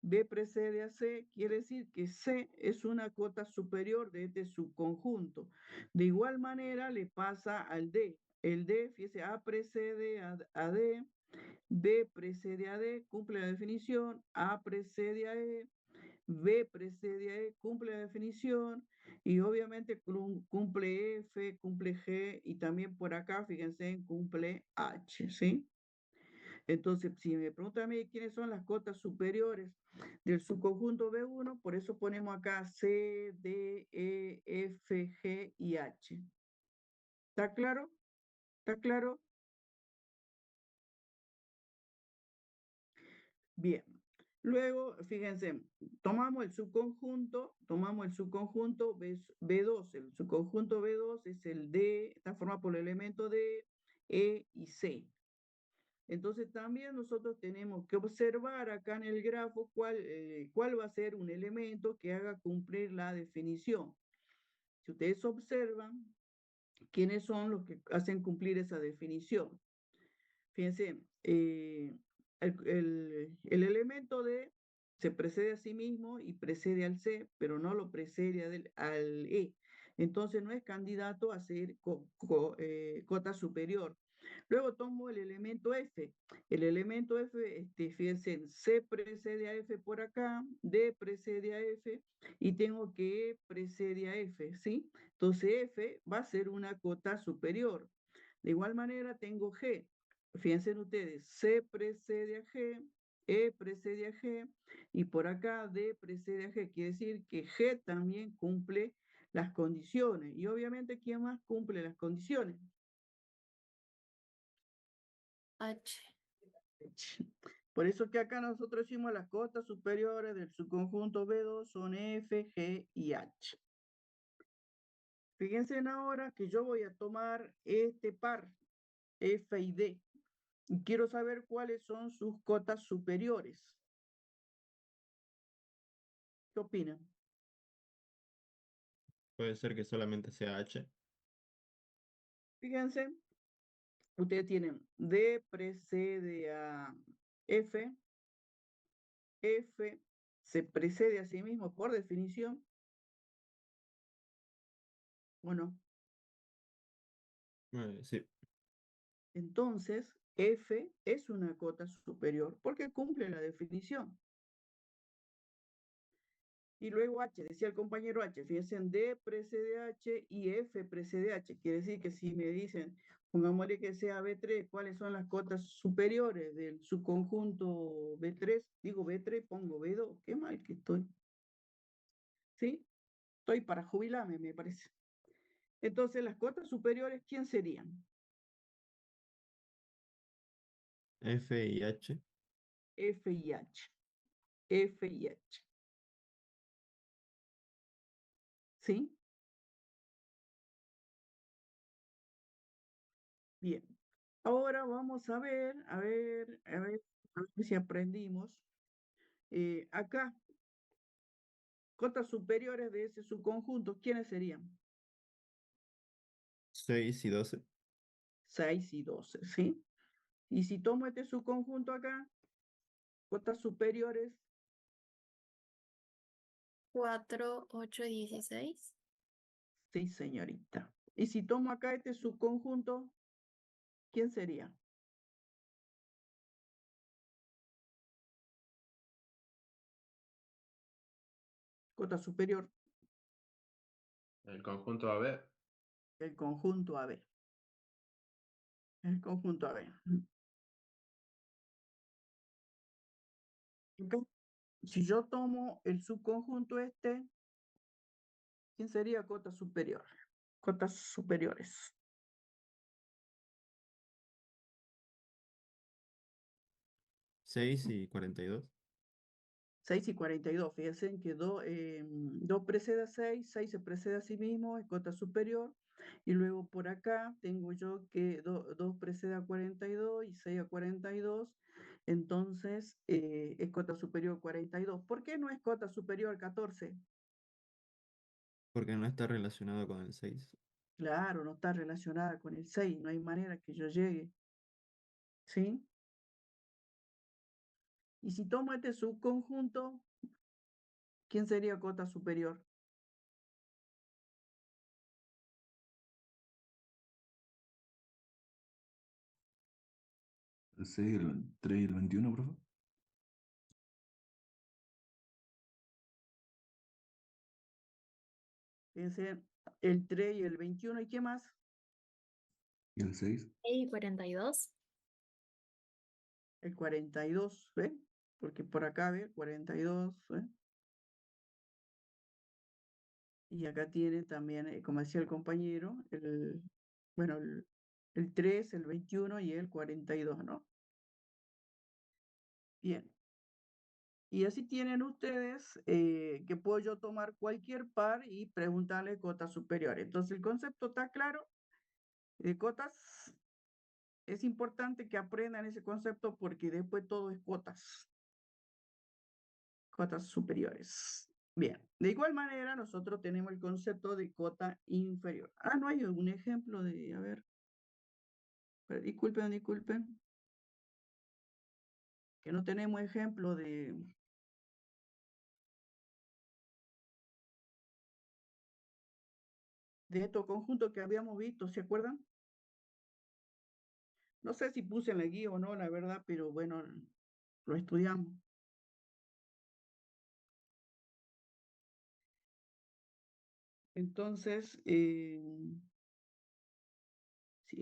B precede a C, quiere decir que C es una cota superior de este subconjunto. De igual manera le pasa al D. El D, fíjese, A precede a D, B precede a D, cumple la definición, A precede a E, B precede a E, cumple la definición, y obviamente cumple F, cumple G, y también por acá, fíjense, cumple H, ¿sí? Entonces, si me preguntan a mí quiénes son las cotas superiores del subconjunto B1, por eso ponemos acá C, D, E, F, G y H. ¿Está claro? ¿Está claro? Bien. Luego, fíjense, tomamos el subconjunto B2. El subconjunto B2 es el D, está formado por el elemento D, E y C. Entonces también nosotros tenemos que observar acá en el grafo cuál va a ser un elemento que haga cumplir la definición. Si ustedes observan, ¿quiénes son los que hacen cumplir esa definición? Fíjense, el elemento D se precede a sí mismo y precede al C, pero no lo precede al E. Entonces no es candidato a ser cota superior. Luego tomo el elemento F. El elemento F, fíjense, C precede a F por acá, D precede a F y tengo que E precede a F, ¿sí? Entonces F va a ser una cota superior. De igual manera tengo G. Fíjense ustedes, C precede a G, E precede a G y por acá D precede a G. Quiere decir que G también cumple las condiciones. Y obviamente, ¿quién más cumple las condiciones? H. Por eso que acá nosotros decimos las cotas superiores del subconjunto B2 son F, G y H. Fíjense ahora que yo voy a tomar este par, F y D, y quiero saber cuáles son sus cotas superiores. ¿Qué opinan? Puede ser que solamente sea H. Fíjense, ustedes tienen D precede a F, F se precede a sí mismo por definición, ¿o no? Sí. Entonces, F es una cota superior porque cumple la definición. Y luego H, decía el compañero H, fíjense, D precede H y F precede H. Quiere decir que si me dicen, pongámosle que sea B3, ¿cuáles son las cotas superiores del subconjunto B3? Digo B3, pongo B2. Qué mal que estoy. ¿Sí? Estoy para jubilarme, me parece. Entonces, las cotas superiores, ¿quién serían? F y H. F y H. F y H. ¿Sí? Bien. Ahora vamos a ver, a ver si aprendimos. Acá, cotas superiores de ese subconjunto, ¿quiénes serían? 6 y 12. 6 y 12, ¿sí? Y si tomo este subconjunto acá, cotas superiores, 4, 8, 16. sí, señorita. Y si tomo acá este subconjunto, ¿quién sería? Cota superior, El conjunto AB. el conjunto AB. El conjunto AB. Acá, si yo tomo el subconjunto este, ¿quién sería cota superior? Cotas superiores. 6 y 42. 6 y 42. Fíjense que 2 precede a 6, 6 se precede a sí mismo, es cota superior. Y luego por acá tengo yo que 2 precede a 42 y 6 a 42. Entonces es cota superior 42. ¿Por qué no es cota superior 14? Porque no está relacionado con el 6. Claro, no está relacionada con el 6. No hay manera que yo llegue. ¿Sí? Y si tomo este subconjunto, ¿quién sería cota superior? El 6, el 3 y el 21, profe. Fíjense, el 3 y el 21. ¿Y qué más? Y el 6. Y 42. El 42, ¿ve? Porque por acá, ¿ve? 42, ¿ve? Y acá tiene también, como decía el compañero, bueno, el 3, el 21 y el 42, ¿no? Bien. Y así tienen ustedes que puedo yo tomar cualquier par y preguntarle cotas superiores. Entonces, el concepto está claro. De cotas, es importante que aprendan ese concepto porque después todo es cotas. Cotas superiores. Bien, de igual manera nosotros tenemos el concepto de cota inferior. Ah, no hay un ejemplo de, a ver, disculpen, disculpen, que no tenemos ejemplo de estos conjuntos que habíamos visto, ¿se acuerdan? No sé si puse en la guía o no, la verdad, pero bueno, lo estudiamos. Entonces, si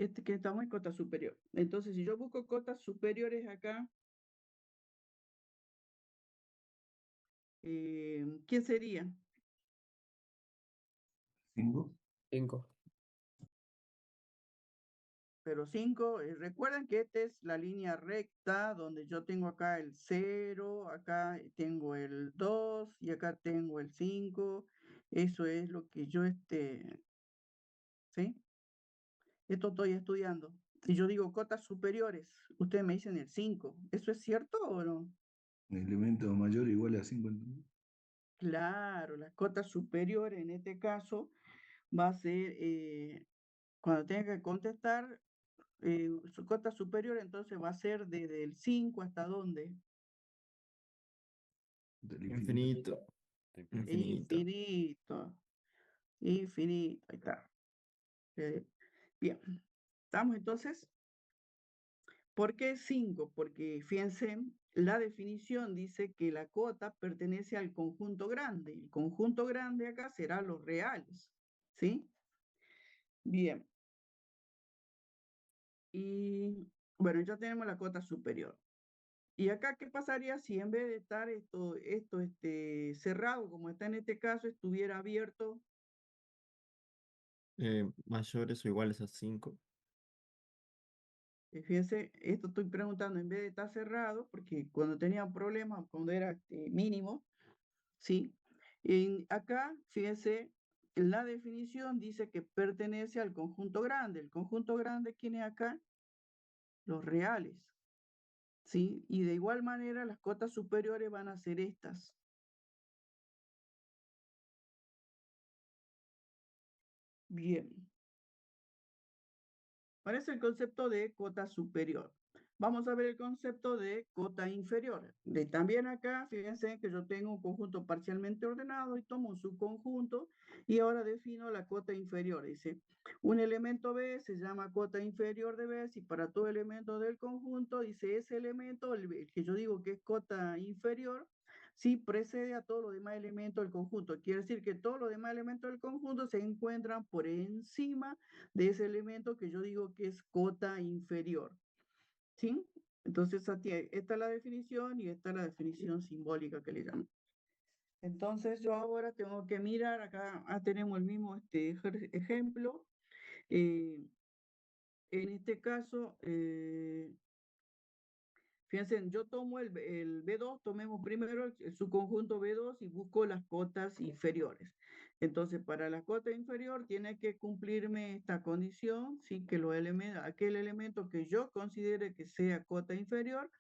este que estamos en cota superior. Entonces, si yo busco cotas superiores acá, ¿quién sería? 5. 5. pero 5, recuerden que esta es la línea recta donde yo tengo acá el 0, acá tengo el 2 y acá tengo el 5. Eso es lo que yo, ¿sí? Esto estoy estudiando. Si yo digo cotas superiores, ustedes me dicen el 5. ¿Eso es cierto o no? El elemento mayor igual a 5. Claro, las cotas superiores en este caso va a ser, cuando tenga que contestar, su cota superior entonces va a ser desde el 5 hasta dónde. Del Infinito. Infinito. Infinito. Infinito. Ahí está. Bien. ¿Estamos entonces? ¿Por qué 5? Porque fíjense, la definición dice que la cota pertenece al conjunto grande. El conjunto grande acá será los reales. ¿Sí? Bien. Y bueno, ya tenemos la cota superior. ¿Y acá qué pasaría si en vez de estar esto cerrado, como está en este caso, estuviera abierto? Mayores o iguales a 5. Fíjense, esto estoy preguntando en vez de estar cerrado, porque cuando tenía problemas, cuando era mínimo, ¿sí? Y acá, fíjense, la definición dice que pertenece al conjunto grande. El conjunto grande, ¿quién es acá? Los reales, ¿sí? Y de igual manera, las cotas superiores van a ser estas. Bien. Parece el concepto de cota superior. Vamos a ver el concepto de cota inferior. También acá, fíjense que yo tengo un conjunto parcialmente ordenado y tomo un subconjunto y ahora defino la cota inferior. Dice, un elemento B se llama cota inferior de B y para todo elemento del conjunto, dice ese elemento, el que yo digo que es cota inferior, si precede a todos los demás elementos del conjunto. Quiere decir que todos los demás elementos del conjunto se encuentran por encima de ese elemento que yo digo que es cota inferior. ¿Sí? Entonces, esta es la definición y esta es la definición simbólica que le llaman. Entonces, yo ahora tengo que mirar, acá tenemos el mismo ejemplo. En este caso, fíjense, yo tomo el B2, tomemos primero el subconjunto B2 y busco las cotas inferiores. Entonces, para la cota inferior tiene que cumplirme esta condición, ¿sí? Que aquel elemento que yo considere que sea cota inferior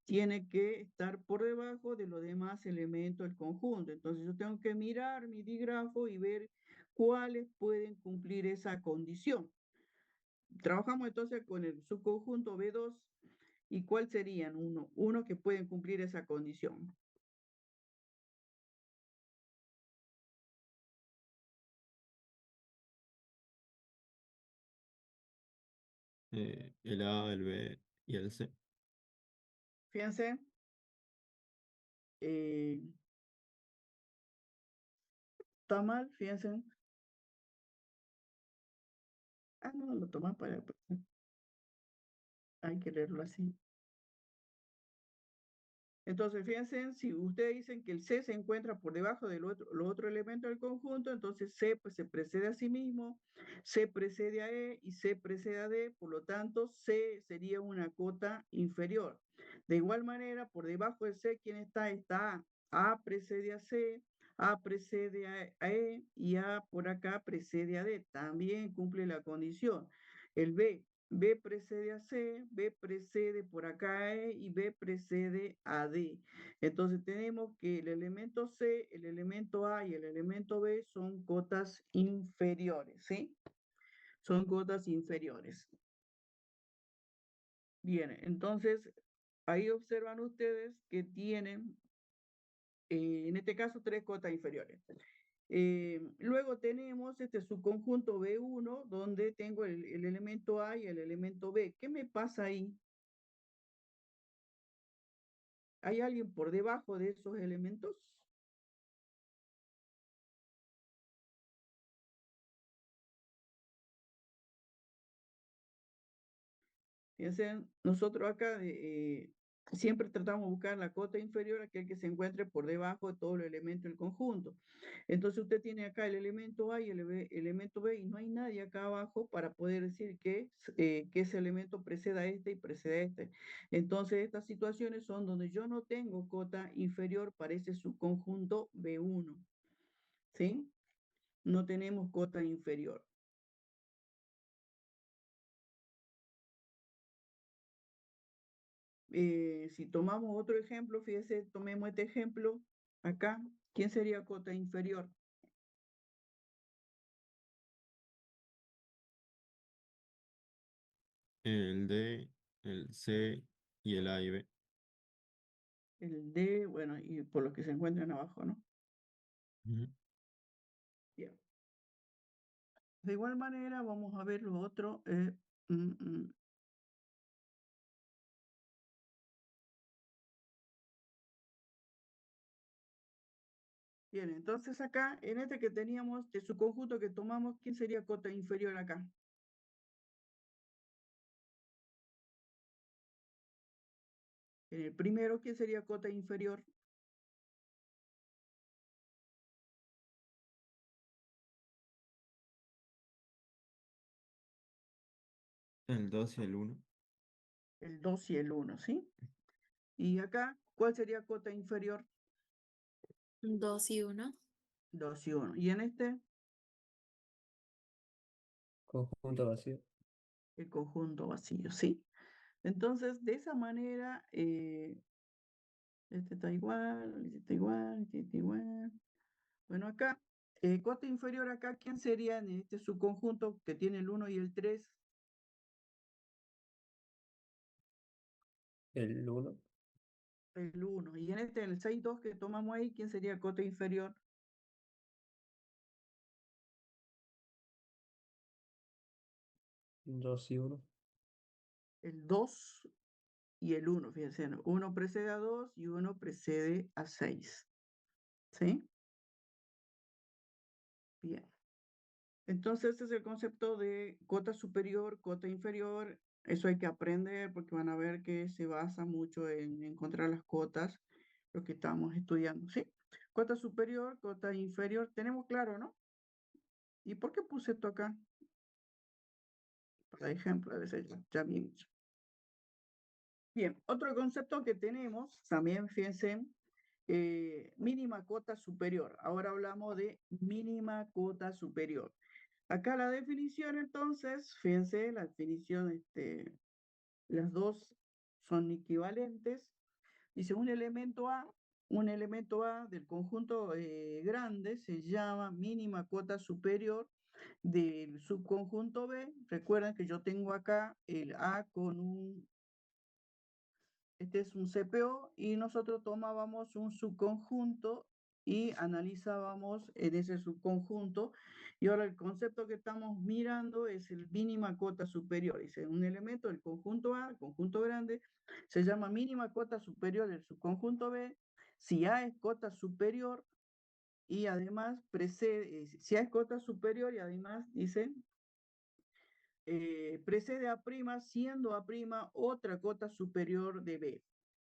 tiene que estar por debajo de los demás elementos del conjunto. Entonces, yo tengo que mirar mi digrafo y ver cuáles pueden cumplir esa condición. Trabajamos entonces con el subconjunto B2. ¿Y cuál serían uno que pueden cumplir esa condición? El A, el B y el C. Fíjense, eh, está mal, fíjense. Ah, no, lo toman para... Hay que leerlo así. Entonces, fíjense, si ustedes dicen que el C se encuentra por debajo del los otro elemento del conjunto, entonces C pues, se precede a sí mismo, C precede a E y C precede a D, por lo tanto, C sería una cota inferior. De igual manera, por debajo de C, ¿quién está? Está A. A precede a C, A precede a E y A por acá precede a D. También cumple la condición. El B, B precede a C, B precede por acá a E y B precede a D. Entonces tenemos que el elemento C, el elemento A y el elemento B son cotas inferiores, ¿sí? Son cotas inferiores. Bien, entonces ahí observan ustedes que tienen, en este caso, tres cotas inferiores. Luego tenemos este subconjunto B1, donde tengo el elemento A y el elemento B. ¿Qué me pasa ahí? ¿Hay alguien por debajo de esos elementos? Fíjense, nosotros acá siempre tratamos de buscar la cota inferior a aquel que se encuentre por debajo de todos los elementos del conjunto. Entonces usted tiene acá el elemento A y el elemento B y no hay nadie acá abajo para poder decir que ese elemento preceda a este y precede a este. Entonces estas situaciones son donde yo no tengo cota inferior para ese subconjunto B1, ¿sí? No tenemos cota inferior. Si tomamos otro ejemplo, fíjese, tomemos este ejemplo acá. ¿Quién sería cota inferior? El D, el C y el A y B. El D, bueno, y por los que se encuentran abajo, ¿no? Ujú. Bien. De igual manera, vamos a ver lo otro. Mm, mm. Bien, entonces acá, en este que teníamos, de su conjunto que tomamos, ¿quién sería cota inferior acá? En el primero, ¿quién sería cota inferior? El 2 y el 1. El 2 y el 1, ¿sí? Y acá, ¿cuál sería cota inferior? 2 y 1. 2 y 1. Y en este, Conjunto vacío. el conjunto vacío, ¿sí? Entonces, de esa manera, este está igual, este está igual, este está igual. Bueno, acá, cota inferior acá, ¿quién sería en este subconjunto que tiene el 1 y el 3? El 1. El 1. Y en este, el 6 2 que tomamos ahí, ¿quién sería cota inferior? 2 y 1. El 2 y el 1, fíjense, ¿no? Uno precede a 2 y uno precede a 6. ¿Sí? Bien. Entonces, este es el concepto de cota superior, cota inferior. Eso hay que aprender porque van a ver que se basa mucho en encontrar las cotas, lo que estamos estudiando, ¿sí? Cota superior, cota inferior, tenemos claro, ¿no? ¿Y por qué puse esto acá? Por ejemplo, debe ser ya bien hecho. Bien, otro concepto que tenemos, también fíjense, mínima cota superior. Ahora hablamos de mínima cota superior. Acá la definición, entonces, fíjense, la definición, las dos son equivalentes. Dice un elemento A del conjunto grande se llama mínima cota superior del subconjunto B. Recuerden que yo tengo acá el A con este es un CPO y nosotros tomábamos un subconjunto y analizábamos en ese subconjunto. Y ahora el concepto que estamos mirando es el mínima cota superior. Dice, un elemento del conjunto A, el conjunto grande, se llama mínima cota superior del subconjunto B. Si A es cota superior y además precede, si A es cota superior y además dice precede a prima, siendo a prima otra cota superior de B.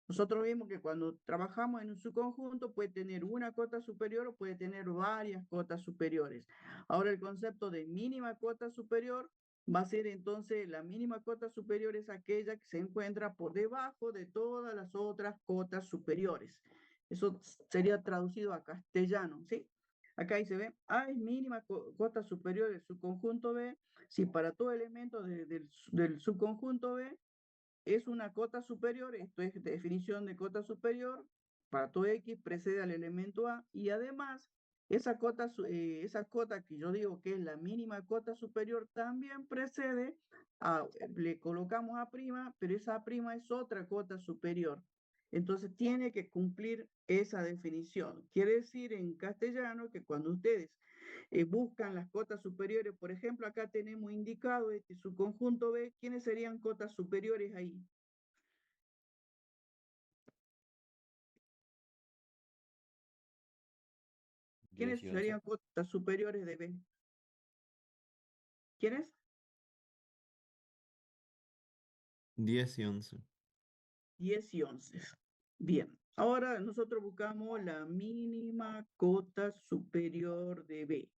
Nosotros vimos que cuando trabajamos en un subconjunto puede tener una cota superior o puede tener varias cotas superiores. Ahora el concepto de mínima cota superior va a ser entonces la mínima cota superior es aquella que se encuentra por debajo de todas las otras cotas superiores. Eso sería traducido a castellano, ¿sí? Acá ahí se ve, A es mínima cota superior del subconjunto B si para todo elemento del subconjunto B es una cota superior, esto es definición de cota superior, para todo X precede al elemento A y además esa cota que yo digo que es la mínima cota superior también precede le colocamos A', pero esa A' es otra cota superior. Entonces tiene que cumplir esa definición. Quiere decir en castellano que cuando ustedes buscan las cotas superiores, por ejemplo, acá tenemos indicado este subconjunto B, ¿quiénes serían cotas superiores ahí? ¿Quiénes 10 y 11. serían cotas superiores de B? ¿Quiénes? 10 y 11. 10 y 11. Bien, ahora nosotros buscamos la mínima cota superior de B.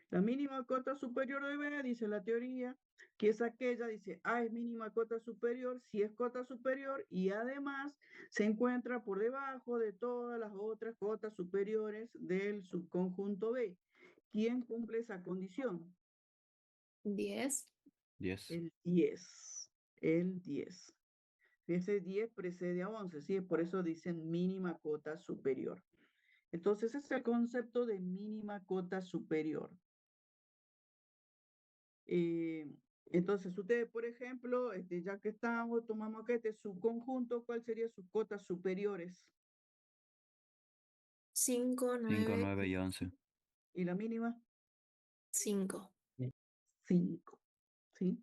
La mínima cota superior de B, dice la teoría, que es aquella, dice, A es mínima cota superior, si es cota superior y además se encuentra por debajo de todas las otras cotas superiores del subconjunto B. ¿Quién cumple esa condición? 10. 10. El 10. El 10. Ese 10 precede a 11, ¿sí? Por eso dicen mínima cota superior. Entonces, ese es el concepto de mínima cota superior. Entonces, ustedes, por ejemplo, ya que estamos, tomamos acá este subconjunto, ¿cuál sería sus cotas superiores? 5, 5, 9, 9 y 11. ¿Y la mínima? 5. 5, ¿sí?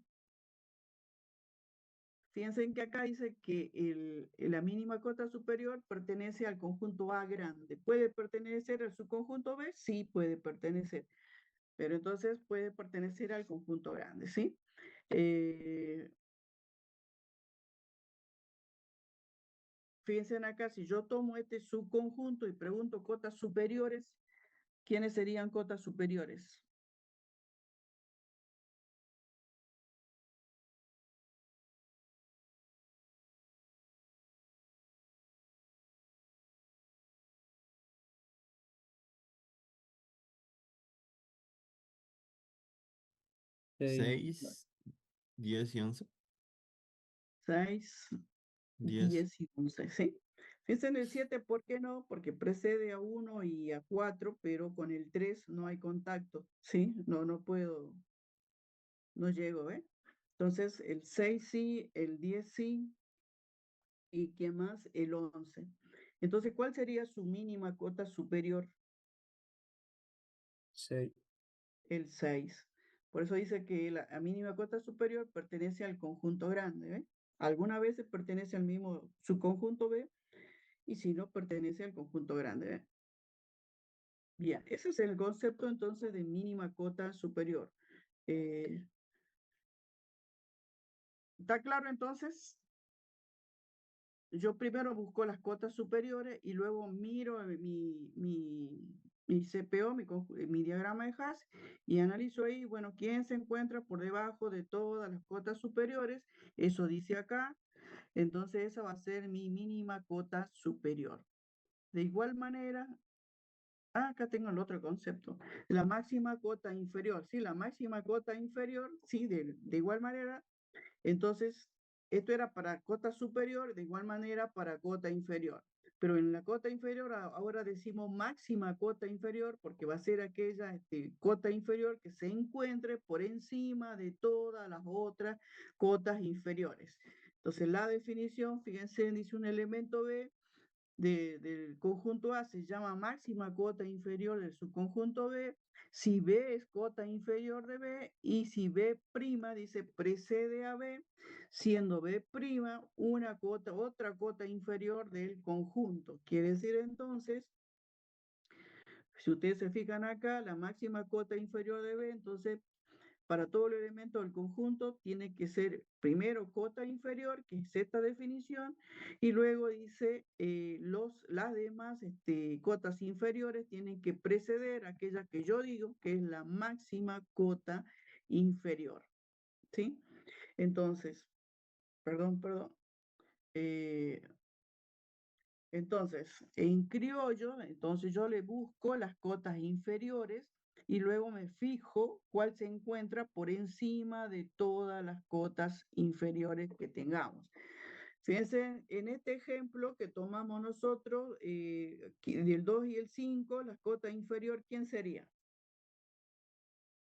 Fíjense en que acá dice que la mínima cota superior pertenece al conjunto A grande. ¿Puede pertenecer al subconjunto B? Sí, puede pertenecer. Pero entonces puede pertenecer al conjunto grande, ¿sí? Fíjense acá, si yo tomo este subconjunto y pregunto cotas superiores, ¿quiénes serían cotas superiores? Seis. 6, 10 y 11. 6, 10. 10 y 11, ¿sí? Fíjense en el 7, ¿por qué no? Porque precede a 1 y a 4, pero con el 3 no hay contacto, ¿sí? No puedo, no llego, ¿eh? Entonces, el 6 sí, el 10 sí, ¿y qué más? El 11. Entonces, ¿cuál sería su mínima cota superior? 6. El 6. Por eso dice que la mínima cota superior pertenece al conjunto grande, ¿eh? Algunas veces pertenece al mismo subconjunto B y si no, pertenece al conjunto grande, ¿eh? Bien, ese es el concepto entonces de mínima cota superior. Eh, ¿Está claro entonces? Yo primero busco las cotas superiores y luego miro mi CPO, mi diagrama de Hash, y analizo ahí, bueno, quién se encuentra por debajo de todas las cotas superiores. Eso dice acá. Entonces esa va a ser mi mínima cota superior. De igual manera, acá tengo el otro concepto. La máxima cota inferior. Sí, la máxima cota inferior, sí, de igual manera. Entonces, esto era para cota superior, de igual manera para cota inferior. Pero en la cota inferior ahora decimos máxima cota inferior porque va a ser aquella cota inferior que se encuentre por encima de todas las otras cotas inferiores. Entonces, la definición, fíjense, dice un elemento B del conjunto A se llama máxima cota inferior del subconjunto B, si B es cota inferior de B y si B' dice precede a B, siendo B' otra cota inferior del conjunto. Quiere decir entonces, si ustedes se fijan acá, la máxima cota inferior de B, entonces para todo el elemento del conjunto tiene que ser primero cota inferior, que es esta definición, y luego dice las demás cotas inferiores tienen que preceder a aquella que yo digo que es la máxima cota inferior. ¿Sí? Entonces, perdón. eh, entonces, en criollo, entonces yo le busco las cotas inferiores y luego me fijo cuál se encuentra por encima de todas las cotas inferiores que tengamos. Fíjense, en este ejemplo que tomamos nosotros, del 2 y el 5, la cota inferior, ¿quién sería?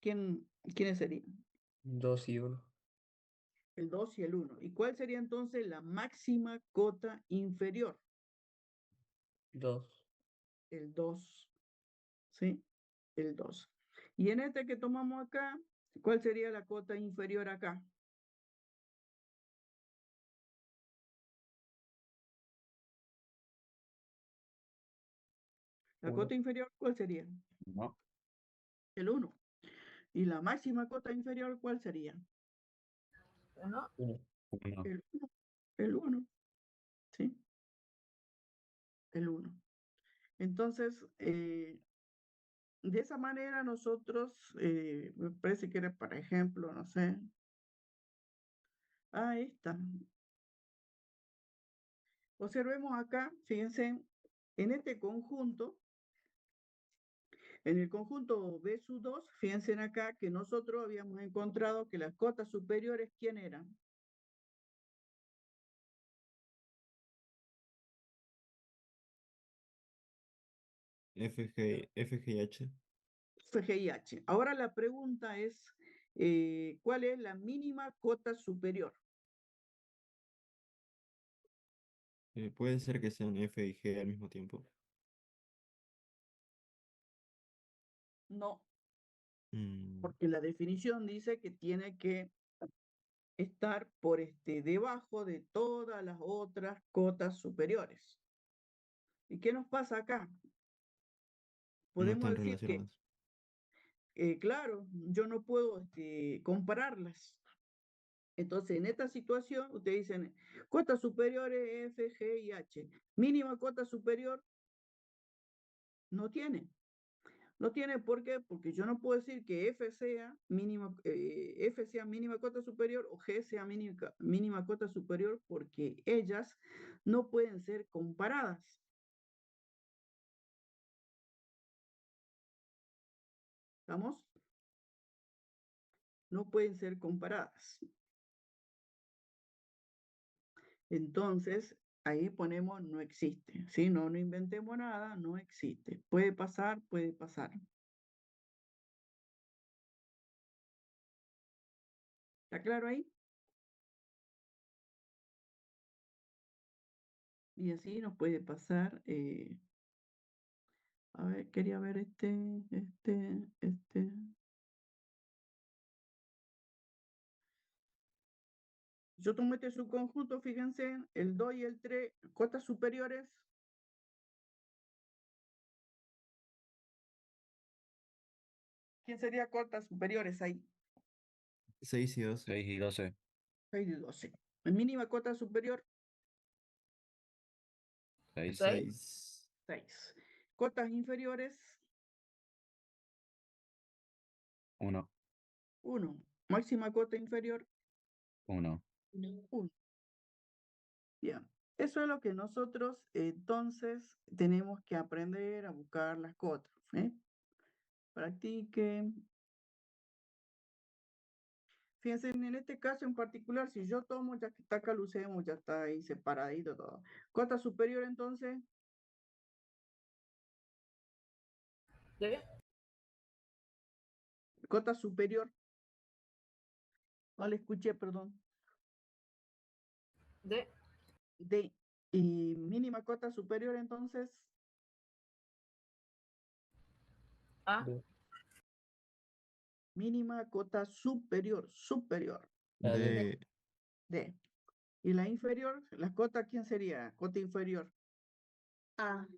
¿Quiénes serían? 2 y 1. El 2 y el 1. ¿Y cuál sería entonces la máxima cota inferior? 2. El 2. ¿Sí? El 2. Y en este que tomamos acá, ¿cuál sería la cota inferior acá? La 1. cota inferior, ¿cuál sería? No. El 1. ¿Y la máxima cota inferior, cuál sería? 1. 1. El 1. El 1. ¿sí? El 1. Entonces, de esa manera nosotros, me parece que era, por ejemplo, no sé. Ahí está. Observemos acá, fíjense, en este conjunto, en el conjunto B sub 2, fíjense acá que nosotros habíamos encontrado que las cotas superiores, ¿quién eran? F, G y H. F, G y H. Ahora la pregunta es, ¿cuál es la mínima cota superior? Puede ser que sean F y G al mismo tiempo. No, Mm, porque la definición dice que tiene que estar por debajo de todas las otras cotas superiores. ¿Y qué nos pasa acá? no Podemos están decir que, relacionadas. claro, yo no puedo compararlas. Entonces, en esta situación, ustedes dicen, cotas superiores F, G y H. Mínima cota superior no tiene. No tiene por qué, porque yo no puedo decir que F sea mínima cota superior o G sea mínima cota superior, porque ellas no pueden ser comparadas. ¿Estamos? No pueden ser comparadas. Entonces, ahí ponemos no existe. ¿Sí? No inventemos nada, no existe. Puede pasar, puede pasar. ¿Está claro ahí? Y así nos puede pasar. A ver, quería ver este. Yo tomo este subconjunto, fíjense, el 2 y el 3, cotas superiores. ¿Quién sería cotas superiores ahí? 6 y 12. 6 y 12. 6 y 12. Mínima cota superior, 6. 6. 6. Cotas inferiores, 1. 1. Máxima cota inferior, 1. 1. Bien. Eso es lo que nosotros entonces tenemos que aprender a buscar las cotas. Practiquen. Fíjense, en este caso en particular, si yo tomo, ya que está acá, lo usemos, ya está ahí separadito todo. Cota superior, entonces, ¿De? cota superior. No le escuché, perdón. ¿De? D. Y mínima cota superior, entonces, A. B. mínima cota superior, La D. D. D. Y la inferior, la cota, ¿quién sería? Cota inferior. A.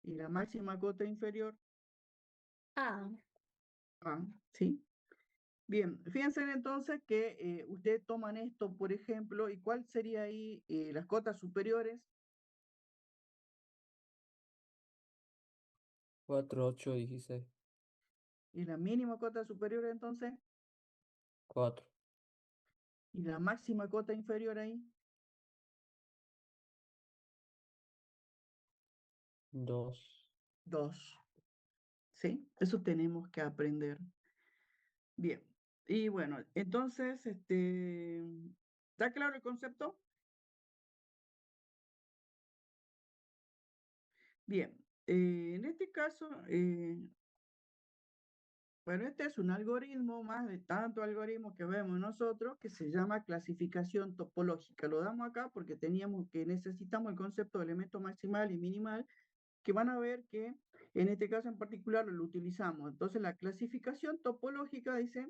Y la máxima cota inferior, A. A. ¿Sí? Bien, fíjense entonces que ustedes toman esto, por ejemplo, ¿y cuál sería ahí las cotas superiores? 4, 8, 16. Y la mínima cota superior entonces, 4. y la máxima cota inferior ahí, 2. 2. ¿Sí? Eso tenemos que aprender. Bien. Y bueno, entonces, ¿está claro el concepto? Bien. En este caso, bueno, este es un algoritmo más de tanto algoritmo que vemos nosotros que se llama clasificación topológica. Lo damos acá porque necesitamos el concepto de elemento maximal y minimal, que van a ver que en este caso en particular lo utilizamos. Entonces, la clasificación topológica dice,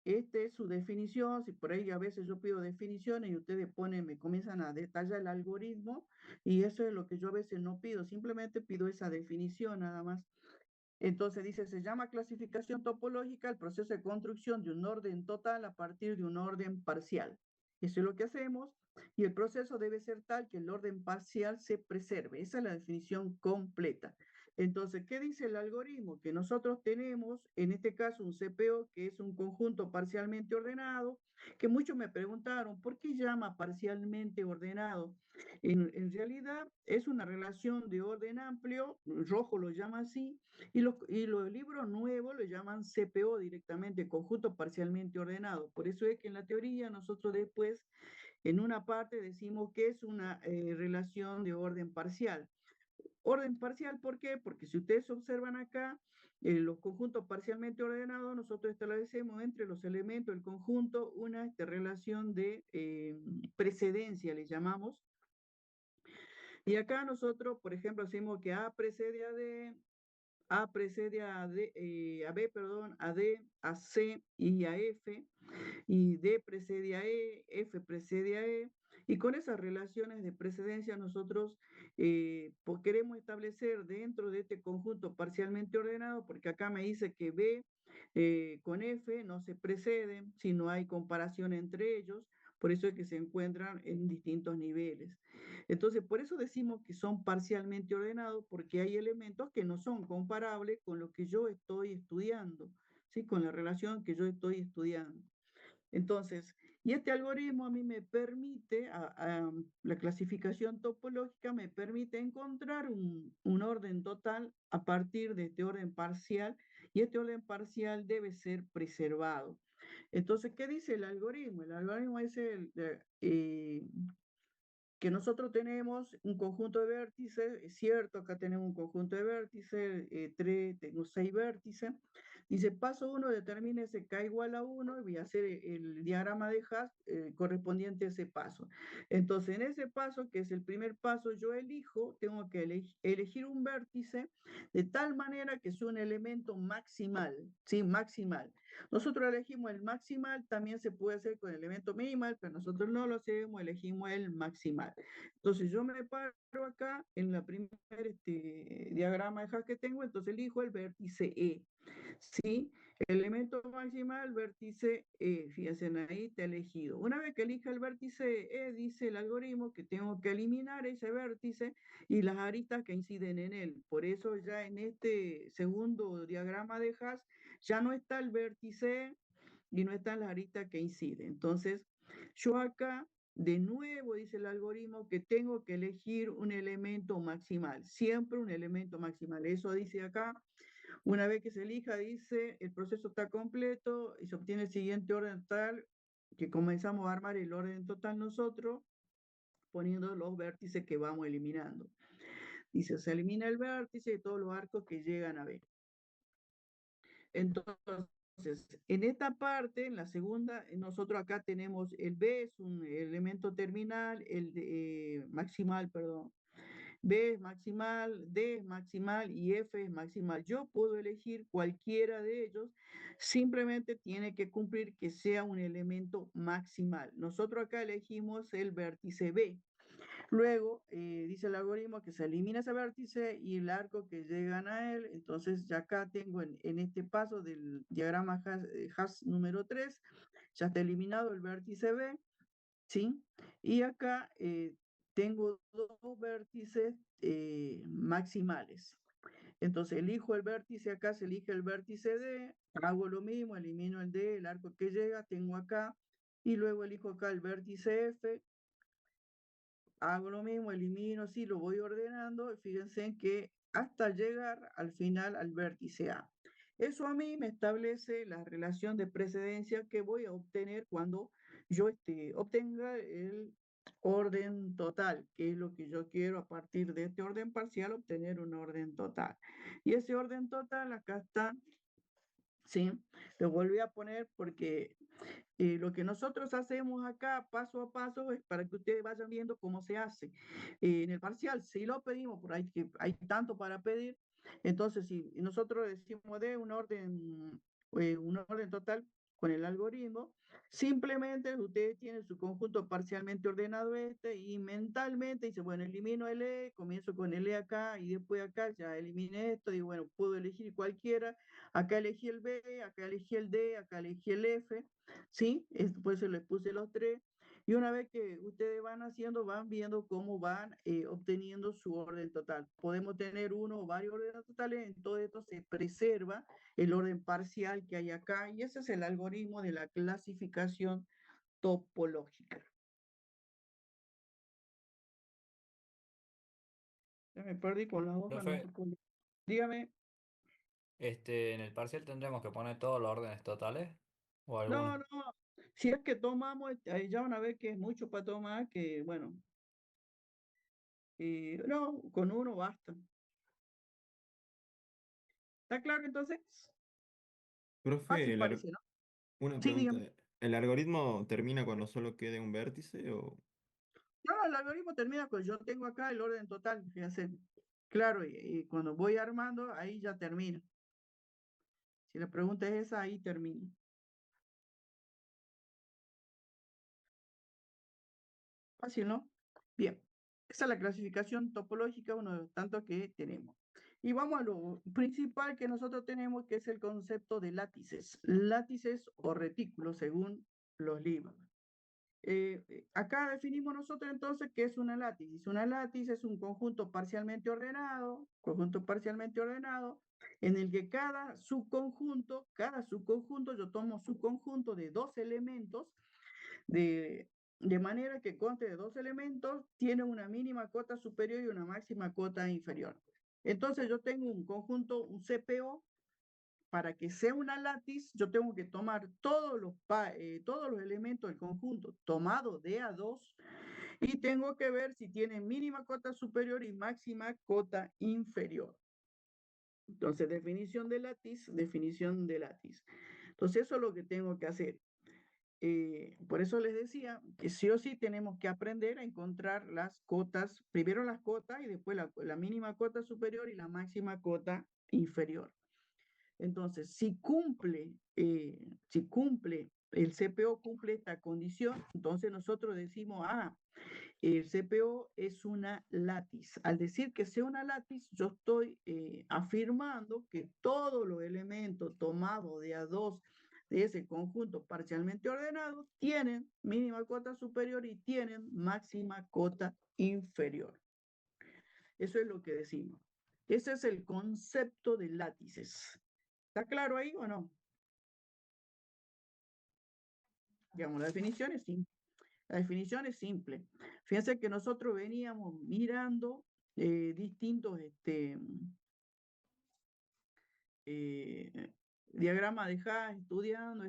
esta es su definición. Si por ahí a veces yo pido definiciones y ustedes me comienzan a detallar el algoritmo, y eso es lo que yo a veces no pido, simplemente pido esa definición nada más. Entonces dice, se llama clasificación topológica el proceso de construcción de un orden total a partir de un orden parcial. Eso es lo que hacemos. Y el proceso debe ser tal que el orden parcial se preserve. Esa es la definición completa. Entonces, ¿qué dice el algoritmo? Que nosotros tenemos, en este caso, un CPO que es un conjunto parcialmente ordenado, que muchos me preguntaron, ¿por qué llama parcialmente ordenado? En realidad es una relación de orden amplio, Rojo lo llama así, y los libros nuevos lo llaman CPO directamente, conjunto parcialmente ordenado. Por eso es que en la teoría nosotros después, en una parte, decimos que es una relación de orden parcial. Orden parcial, ¿por qué? Porque si ustedes observan acá, los conjuntos parcialmente ordenados, nosotros establecemos entre los elementos del conjunto una relación de precedencia, le llamamos. Y acá nosotros, por ejemplo, decimos que A precede a D, A precede a B, perdón, a D, a C y a F, y D precede a E, F precede a E, y con esas relaciones de precedencia nosotros queremos establecer dentro de este conjunto parcialmente ordenado, porque acá me dice que B con F no se preceden, si no hay comparación entre ellos, por eso es que se encuentran en distintos niveles. Entonces, por eso decimos que son parcialmente ordenados, porque hay elementos que no son comparables con lo que yo estoy estudiando, ¿sí? Con la relación que yo estoy estudiando. Entonces, y este algoritmo a mí me permite, la clasificación topológica me permite encontrar un orden total a partir de este orden parcial, y este orden parcial debe ser preservado. Entonces, ¿qué dice el algoritmo? El algoritmo dice que nosotros tenemos un conjunto de vértices, es cierto, acá tenemos un conjunto de vértices, tengo 6 vértices. Dice, paso 1, determine si K igual a 1, y voy a hacer el diagrama de Hash correspondiente a ese paso. Entonces, en ese paso, que es el primer paso, yo tengo que elegir un vértice de tal manera que sea un elemento maximal, ¿sí? Maximal. Nosotros elegimos el maximal, también se puede hacer con el elemento minimal, pero nosotros no lo hacemos, elegimos el maximal. Entonces yo me paro acá en la primer diagrama de Hash que tengo, entonces elijo el vértice E. ¿Sí? El elemento maximal, vértice E, fíjense ahí está elegido. Una vez que elija el vértice E, dice el algoritmo que tengo que eliminar ese vértice y las aristas que inciden en él. Por eso ya en este segundo diagrama de Hash ya no está el vértice y no están las aristas que inciden. Entonces, yo acá, de nuevo, dice el algoritmo que tengo que elegir un elemento maximal, siempre un elemento maximal. Eso dice acá. Una vez que se elija, dice, el proceso está completo y se obtiene el siguiente orden total, que comenzamos a armar el orden total nosotros, poniendo los vértices que vamos eliminando. Dice, se elimina el vértice y todos los arcos que llegan a B. Entonces, en esta parte, en la segunda, nosotros acá tenemos el B, es un elemento terminal, el maximal, perdón. B es maximal, D es maximal y F es maximal. Yo puedo elegir cualquiera de ellos, simplemente tiene que cumplir que sea un elemento maximal. Nosotros acá elegimos el vértice B. Luego, dice el algoritmo que se elimina ese vértice y el arco que llegan a él. Entonces, ya acá tengo en este paso del diagrama Hash número 3, ya está eliminado el vértice B, ¿sí? Y acá tengo dos vértices maximales. Entonces, elijo el vértice, acá se elige el vértice D, hago lo mismo, elimino el D, el arco que llega, tengo acá, y luego elijo acá el vértice F, hago lo mismo, elimino, sí, lo voy ordenando, fíjense en que hasta llegar al final al vértice A. Eso a mí me establece la relación de precedencia que voy a obtener cuando yo obtenga el orden total, que es lo que yo quiero a partir de este orden parcial, obtener un orden total. Y ese orden total acá está, ¿sí? Lo volví a poner porque lo que nosotros hacemos acá paso a paso es para que ustedes vayan viendo cómo se hace. En el parcial, si lo pedimos, por ahí que hay tanto para pedir, entonces si nosotros decimos de un orden total con el algoritmo, simplemente ustedes tienen su conjunto parcialmente ordenado y mentalmente dice, bueno, elimino el E, comienzo con el E acá y después acá ya eliminé esto y bueno, puedo elegir cualquiera, acá elegí el B, acá elegí el D, acá elegí el F, ¿sí? Por eso les puse los tres. Y una vez que ustedes van haciendo, van viendo cómo van obteniendo su orden total. Podemos tener uno o varios órdenes totales, en todo esto se preserva el orden parcial que hay acá, y ese es el algoritmo de la clasificación topológica. Ya me perdí con la hoja, no sé Profe, cuál es. Dígame. en el parcial tendremos que poner todos los órdenes totales o No, algunos. no, si es que tomamos, ya van a ver que es mucho para tomar, que bueno, no, con uno basta. ¿Está claro entonces? Profe, Fácil parece, ¿no? una Sí, pregunta. dígame. ¿El algoritmo termina cuando solo quede un vértice o...? No, el algoritmo termina con yo tengo acá el orden total, fíjense. Claro, y cuando voy armando, ahí ya termina. Si la pregunta es esa, ahí termina. Fácil, ¿no? Bien, esa es la clasificación topológica, uno de los tantos que tenemos. Y vamos a lo principal que nosotros tenemos, que es el concepto de látices o retículos, según los libros. Acá definimos nosotros entonces qué es una látice. Una látice es un conjunto parcialmente ordenado, en el que cada subconjunto, yo tomo subconjunto de dos elementos, de manera que conste de dos elementos, tiene una mínima cota superior y una máxima cota inferior. Entonces yo tengo un conjunto, un CPO. Para que sea una látiz, yo tengo que tomar todos los elementos del conjunto tomado de A2, y tengo que ver si tiene mínima cota superior y máxima cota inferior. Entonces, definición de látiz. Entonces, eso es lo que tengo que hacer. Por eso les decía que sí o sí tenemos que aprender a encontrar las cotas, primero las cotas y después la mínima cota superior y la máxima cota inferior. Entonces, si cumple el CPO, cumple esta condición, entonces nosotros decimos, el CPO es una látiz. Al decir que sea una látiz, yo estoy afirmando que todos los elementos tomados de A2 de ese conjunto parcialmente ordenado tienen mínima cota superior y tienen máxima cota inferior. Eso es lo que decimos. Ese es el concepto de látices. ¿Está claro ahí o no? Digamos, la definición es simple. La definición es simple. Fíjense que nosotros veníamos mirando distintos diagramas de Haas, estudiando.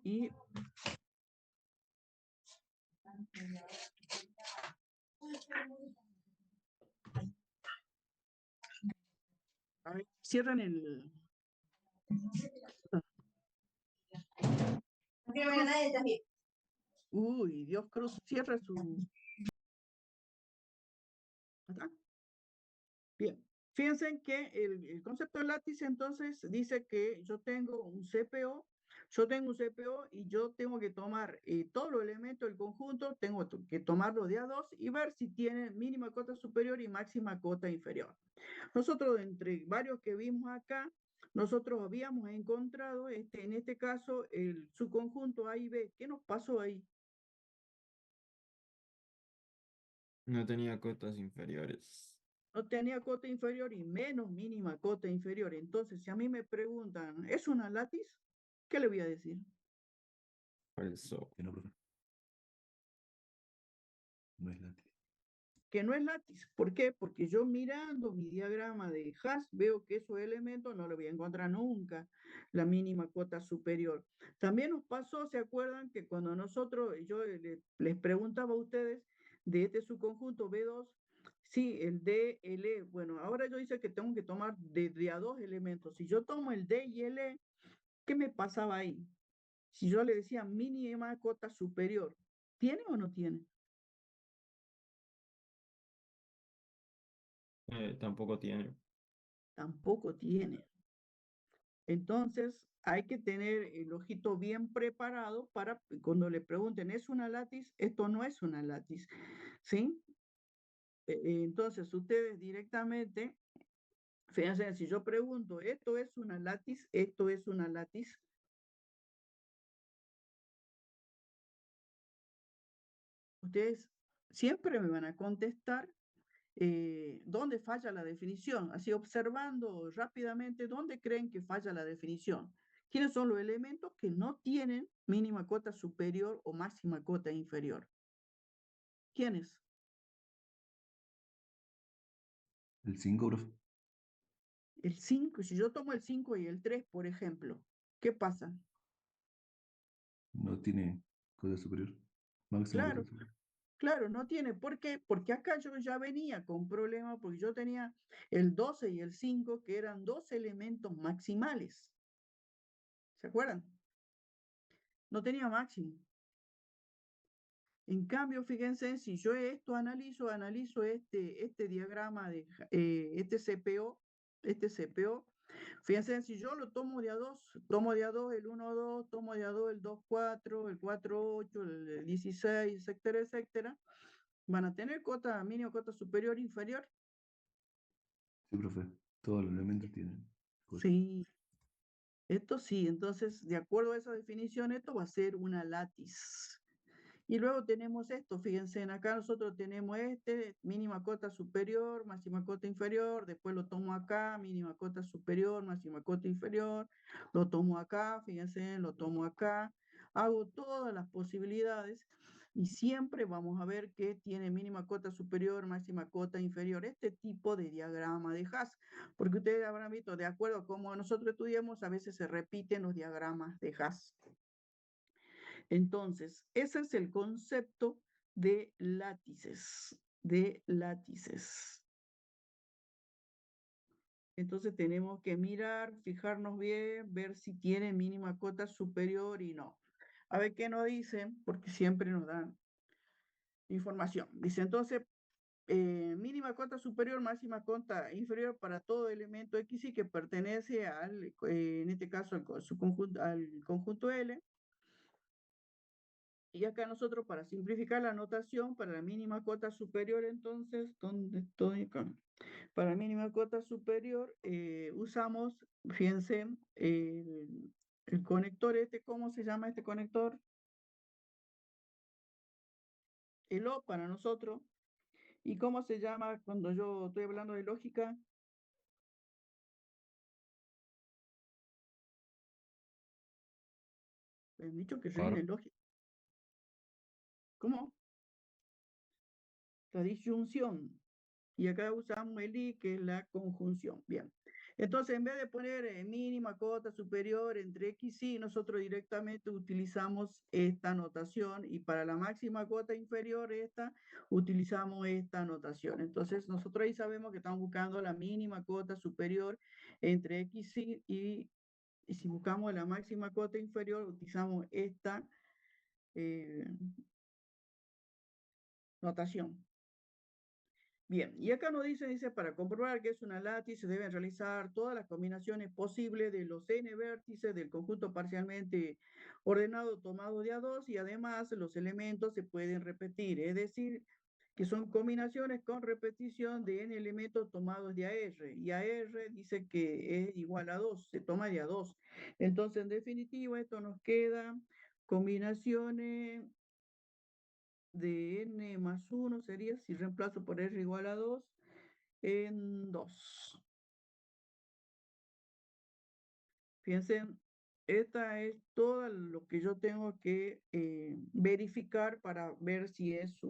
Y a ver, cierran el... Uy, Dios Cruz, cierra su... ¿Está? Bien. Fíjense que el concepto de látice entonces dice que yo tengo un CPO y yo tengo que tomar todos los elementos del conjunto, tengo que tomarlo de A2 y ver si tiene mínima cota superior y máxima cota inferior. Nosotros, entre varios que vimos acá, nosotros habíamos encontrado, en este caso, el subconjunto A y B. ¿Qué nos pasó ahí? No tenía cotas inferiores. No tenía cota inferior y menos mínima cota inferior. Entonces, si a mí me preguntan, ¿es una látiz? ¿Qué le voy a decir? Falso. Que no, profe. No es látiz. Que no es látiz. ¿Por qué? Porque yo mirando mi diagrama de Haas veo que esos elementos no le voy a encontrar nunca la mínima cota superior. También nos pasó, ¿se acuerdan? Que cuando yo les preguntaba a ustedes de este subconjunto B2, sí, el D, el E. Bueno, ahora yo dice que tengo que tomar de a dos elementos. Si yo tomo el D y el E, ¿qué me pasaba ahí? Si yo le decía mínima cota superior, ¿tiene o no tiene? Tampoco tiene. Tampoco tiene. Entonces, hay que tener el ojito bien preparado para cuando le pregunten, ¿es una látiz? Esto no es una látiz, ¿sí? Entonces, ustedes directamente, fíjense, si yo pregunto, ¿esto es una látiz? ustedes siempre me van a contestar dónde falla la definición, así observando rápidamente dónde creen que falla la definición. ¿Quiénes son los elementos que no tienen mínima cota superior o máxima cota inferior? ¿Quiénes? El 5, profe. El 5, si yo tomo el 5 y el 3, por ejemplo, ¿qué pasa? No tiene cota superior. Máxima Claro, cota superior. claro, no tiene. ¿Por qué? Porque acá yo ya venía con problema, porque yo tenía el 12 y el 5, que eran dos elementos maximales. ¿Se acuerdan? No tenía máximo. En cambio, fíjense, si yo esto analizo este diagrama de este CPO, fíjense, si yo lo tomo de a dos, tomo de a dos el 1, 2, tomo de a dos el 2, 4, el 4, 8, el 16, etcétera, etcétera, van a tener cota mínima, cota superior, inferior. Sí, profe. Todos los elementos tienen cota. Sí, esto sí, entonces, de acuerdo a esa definición, esto va a ser una látiz. Y luego tenemos esto, fíjense, acá nosotros tenemos mínima cota superior, máxima cota inferior, después lo tomo acá, mínima cota superior, máxima cota inferior, lo tomo acá, fíjense, lo tomo acá, hago todas las posibilidades y siempre vamos a ver que tiene mínima cota superior, máxima cota inferior, este tipo de diagrama de Haas, porque ustedes habrán visto, de acuerdo a cómo nosotros estudiamos, a veces se repiten los diagramas de Haas. Entonces, ese es el concepto de látices, Entonces tenemos que mirar, fijarnos bien, ver si tiene mínima cota superior y no. A ver qué nos dicen, porque siempre nos dan información. Dice entonces, mínima cota superior, máxima cota inferior para todo elemento X y que pertenece al, en este caso, al conjunto L. Y acá nosotros, para simplificar la notación, para la mínima cota superior, entonces, ¿dónde estoy acá? Para la mínima cota superior, usamos, fíjense, el conector ¿cómo se llama este conector? El O para nosotros. ¿Y cómo se llama cuando yo estoy hablando de lógica? Me han dicho que Or. reine lógica. ¿Cómo? La disyunción. Y acá usamos el I, que es la conjunción. Bien. Entonces, en vez de poner mínima cota superior entre X y, nosotros directamente utilizamos esta notación y para la máxima cota inferior, utilizamos esta notación. Entonces, nosotros ahí sabemos que estamos buscando la mínima cota superior entre X y si buscamos la máxima cota inferior, utilizamos esta notación. Bien, y acá nos dice, para comprobar que es una látiz se deben realizar todas las combinaciones posibles de los n vértices del conjunto parcialmente ordenado tomado de A2 y además los elementos se pueden repetir, es decir, que son combinaciones con repetición de n elementos tomados de AR. Y AR dice que es igual a 2, se toma de A2. Entonces, en definitiva, esto nos queda combinaciones de n más 1 sería, si reemplazo por r igual a 2, en 2. Fíjense, esta es todo lo que yo tengo que verificar para ver si es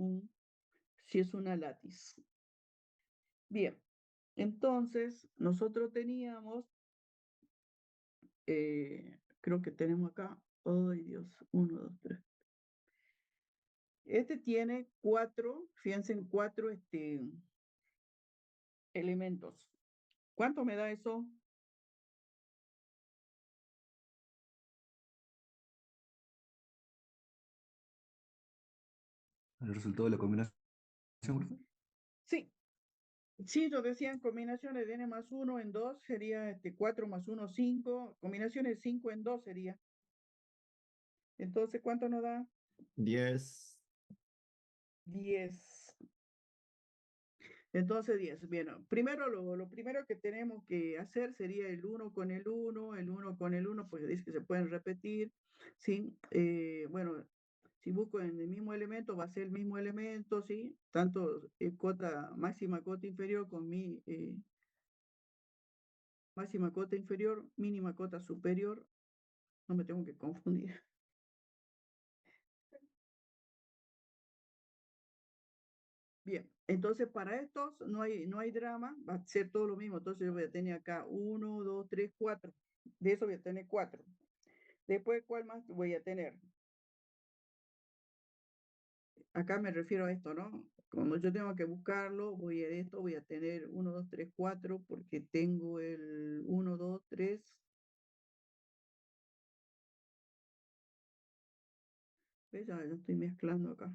una látiz. Bien, entonces nosotros teníamos, creo que tenemos acá, ¡ay Dios! 1, 2, 3. Este tiene 4, fíjense en 4 elementos. ¿Cuánto me da eso? El resultado de la combinación, profe. Sí, sí, yo decía en combinaciones de n más 1 en 2 sería 4 más 1, 5. Combinaciones 5 en 2 sería. Entonces, ¿cuánto nos da? 10. 10. Entonces, 10. Bien, primero lo primero que tenemos que hacer sería el 1 con el 1, el 1 con el 1, porque dice que se pueden repetir. ¿Sí? Bueno, Si busco en el mismo elemento, va a ser el mismo elemento, ¿sí? Tanto cota, máxima cota inferior con mi máxima cota inferior, mínima cota superior. No me tengo que confundir. Bien, entonces para estos no hay drama, va a ser todo lo mismo. Entonces yo voy a tener acá 1, 2, 3, 4. De eso voy a tener 4. Después, ¿cuál más voy a tener? Acá me refiero a esto, ¿no? Como yo tengo que buscarlo, voy a esto, voy a tener 1, 2, 3, 4, porque tengo el 1, 2, 3. ¿Ves? Ya estoy mezclando acá.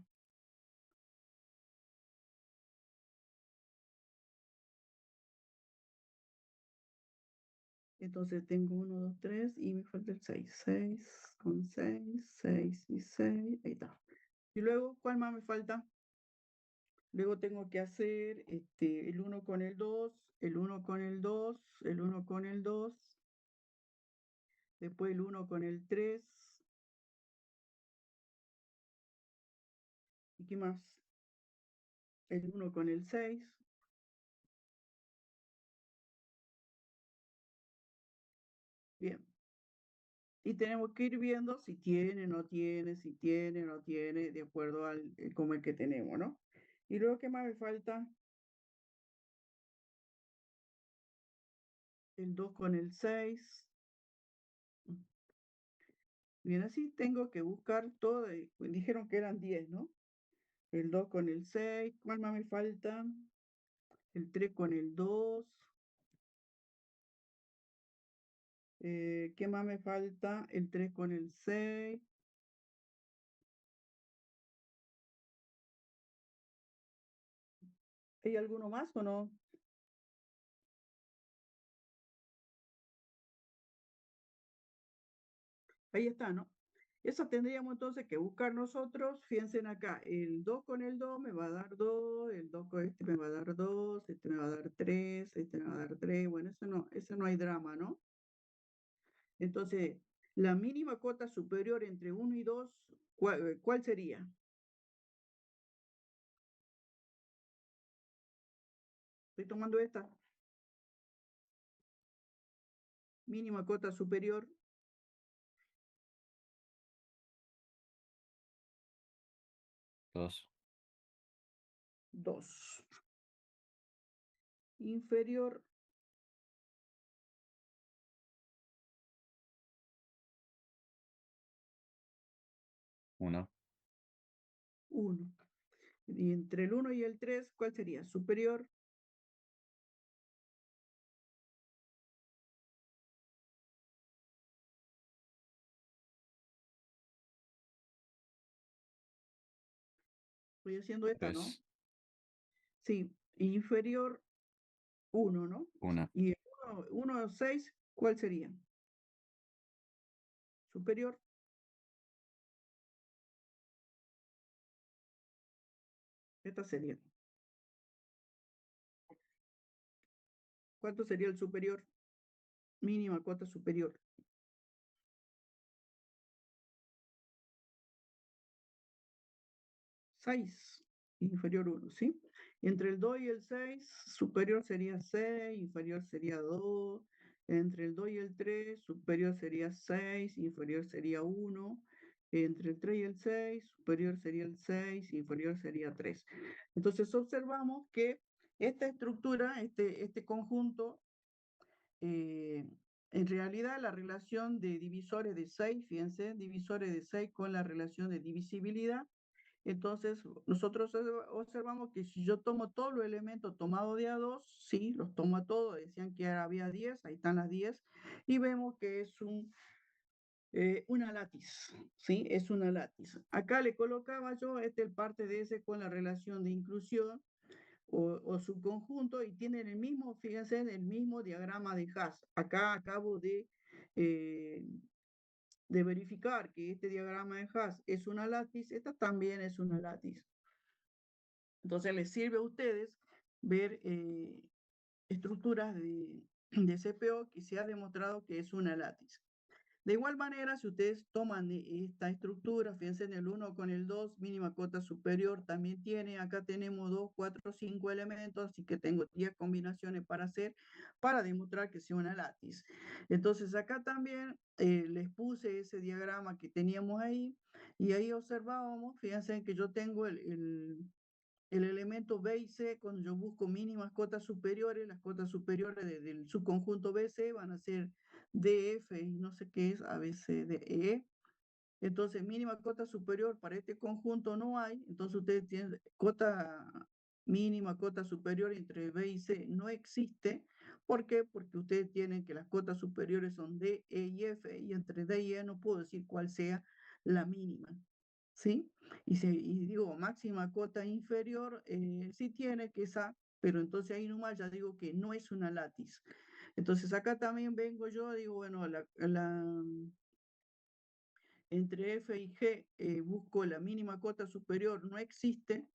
Entonces tengo 1, 2, 3 y me falta el 6. 6 con 6, 6 y 6. Ahí está. Y luego, ¿cuál más me falta? Luego tengo que hacer el 1 con el 2, el 1 con el 2, el 1 con el 2, después el 1 con el 3. ¿Y qué más? El 1 con el 6. Bien. Y tenemos que ir viendo si tiene, no tiene, si tiene, no tiene, de acuerdo al como el que tenemos, ¿no? Y luego, ¿qué más me falta? El 2 con el 6. Bien, así tengo que buscar todo. Dijeron que eran 10, ¿no? El 2 con el 6. ¿Cuál más me falta? El 3 con el 2. ¿Qué más me falta? El 3 con el 6. ¿Hay alguno más o no? Ahí está, ¿no? Eso tendríamos entonces que buscar nosotros. Fíjense acá, el 2 con el 2 me va a dar 2, el 2 con este me va a dar 2, este me va a dar 3, este me va a dar 3. Bueno, eso no hay drama, ¿no? Entonces, la mínima cota superior entre 1 y 2, ¿cuál sería? Estoy tomando esta. Mínima cota superior, 2. 2. Inferior, 1. 1. Y entre el 1 y el 3, ¿cuál sería? Superior, estoy haciendo esta, ¿no? 3. Sí, inferior 1, ¿no? 1. Y el 1, 6, ¿cuál sería? Superior, esta sería. ¿Cuánto sería el superior? Mínima cota superior. 6, inferior 1, ¿sí? Entre el 2 y el 6, superior sería 6, inferior sería 2. Entre el 2 y el 3, superior sería 6, inferior sería 1. Entre el 3 y el 6, superior sería el 6, inferior sería 3. Entonces observamos que esta estructura, este conjunto, en realidad la relación de divisores de 6, fíjense, divisores de 6 con la relación de divisibilidad. Entonces, nosotros observamos que si yo tomo todos los elementos tomados de A2, sí, los tomo a todos, decían que había 10, ahí están las 10, y vemos que es una látiz, ¿sí? Es una látiz. Acá le colocaba yo el parte de ese con la relación de inclusión o subconjunto y tienen el mismo, fíjense, el mismo diagrama de Haas. Acá acabo eh, de verificar que este diagrama de Haas es una látiz, esta también es una látiz. Entonces les sirve a ustedes ver estructuras de CPO que se ha demostrado que es una látiz. De igual manera, si ustedes toman esta estructura, fíjense en el 1 con el 2, mínima cota superior también tiene, acá tenemos 2, 4, 5 elementos, así que tengo 10 combinaciones para hacer, para demostrar que sea una látiz. Entonces acá también les puse ese diagrama que teníamos ahí, y ahí observábamos, fíjense que yo tengo el elemento B y C, cuando yo busco mínimas cotas superiores, las cotas superiores del subconjunto BC van a ser DF y no sé qué es, ABC, DE. Entonces, mínima cota superior para este conjunto no hay, entonces ustedes tienen mínima cota superior entre B y C no existe. ¿Por qué? Porque ustedes tienen que las cotas superiores son D, E y F, y entre D y E no puedo decir cuál sea la mínima. ¿Sí? Y digo, máxima cota inferior, sí tiene que es A, pero entonces ahí nomás ya digo que no es una látiz. Entonces acá también vengo yo, digo, bueno, entre F y G busco la mínima cota superior, no existe,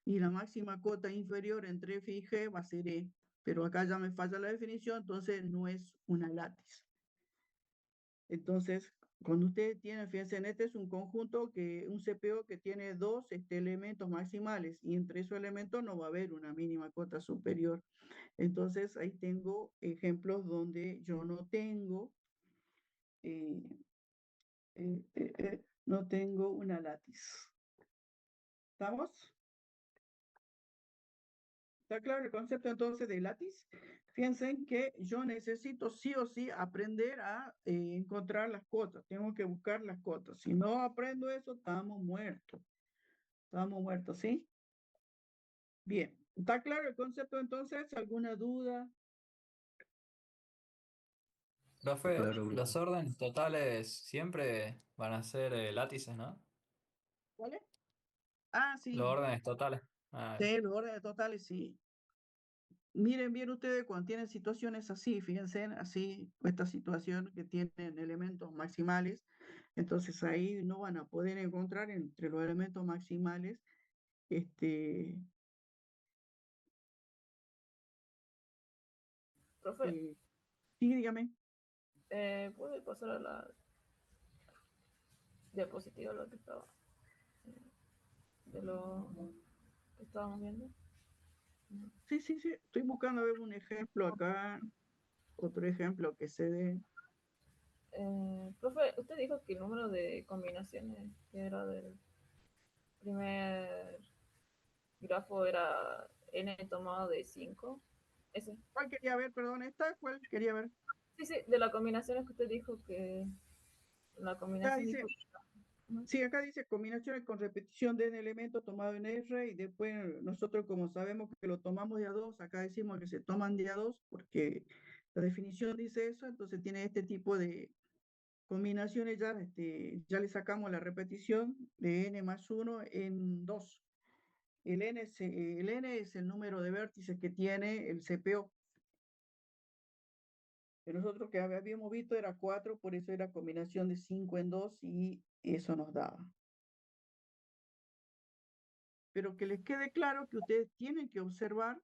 y la máxima cota inferior entre F y G va a ser E, pero acá ya me falla la definición, entonces no es una látiz. Entonces, cuando ustedes tienen, fíjense, en este es un conjunto, un CPO que tiene dos elementos maximales, y entre esos elementos no va a haber una mínima cota superior. Entonces, ahí tengo ejemplos donde yo no tengo, eh, no tengo una látiz. ¿Estamos? ¿Está claro el concepto entonces de látiz? Fíjense que yo necesito sí o sí aprender a encontrar las cotas. Tengo que buscar las cotas. Si no aprendo eso, estamos muertos. Estamos muertos, ¿sí? Bien. ¿Está claro el concepto entonces? ¿Alguna duda? Profe, Claro, los órdenes totales siempre van a ser látices, ¿no? ¿Vale? Ah, Los sí. órdenes totales. Ah, Sí, los órdenes totales, sí. Miren bien ustedes cuando tienen situaciones así, fíjense, así, esta situación que tienen elementos maximales, entonces ahí no van a poder encontrar entre los elementos maximales, este, Profe, sí, dígame. ¿puede pasar a la diapositiva lo que estaba, de lo que estábamos viendo? Sí, sí, sí, estoy buscando a ver un ejemplo acá, otro ejemplo que se dé. Profe, usted dijo que el número de combinaciones que era del primer grafo era n tomado de 5. Ese. ¿Cuál quería ver? Perdón, ¿esta? ¿Cuál quería ver? Sí, sí, de las combinaciones que usted dijo que la Acá combinación dice, dijo. Ujú. sí, acá dice combinaciones con repetición de un elemento tomado en R, y después nosotros como sabemos que lo tomamos de a dos, acá decimos que se toman de a dos porque la definición dice eso, entonces tiene este tipo de combinaciones, ya le sacamos la repetición de n más 1 en 2. El n es el número de vértices que tiene el CPO. Que nosotros que habíamos visto era 4, por eso era combinación de 5 en 2 y eso nos daba. Pero que les quede claro que ustedes tienen que observar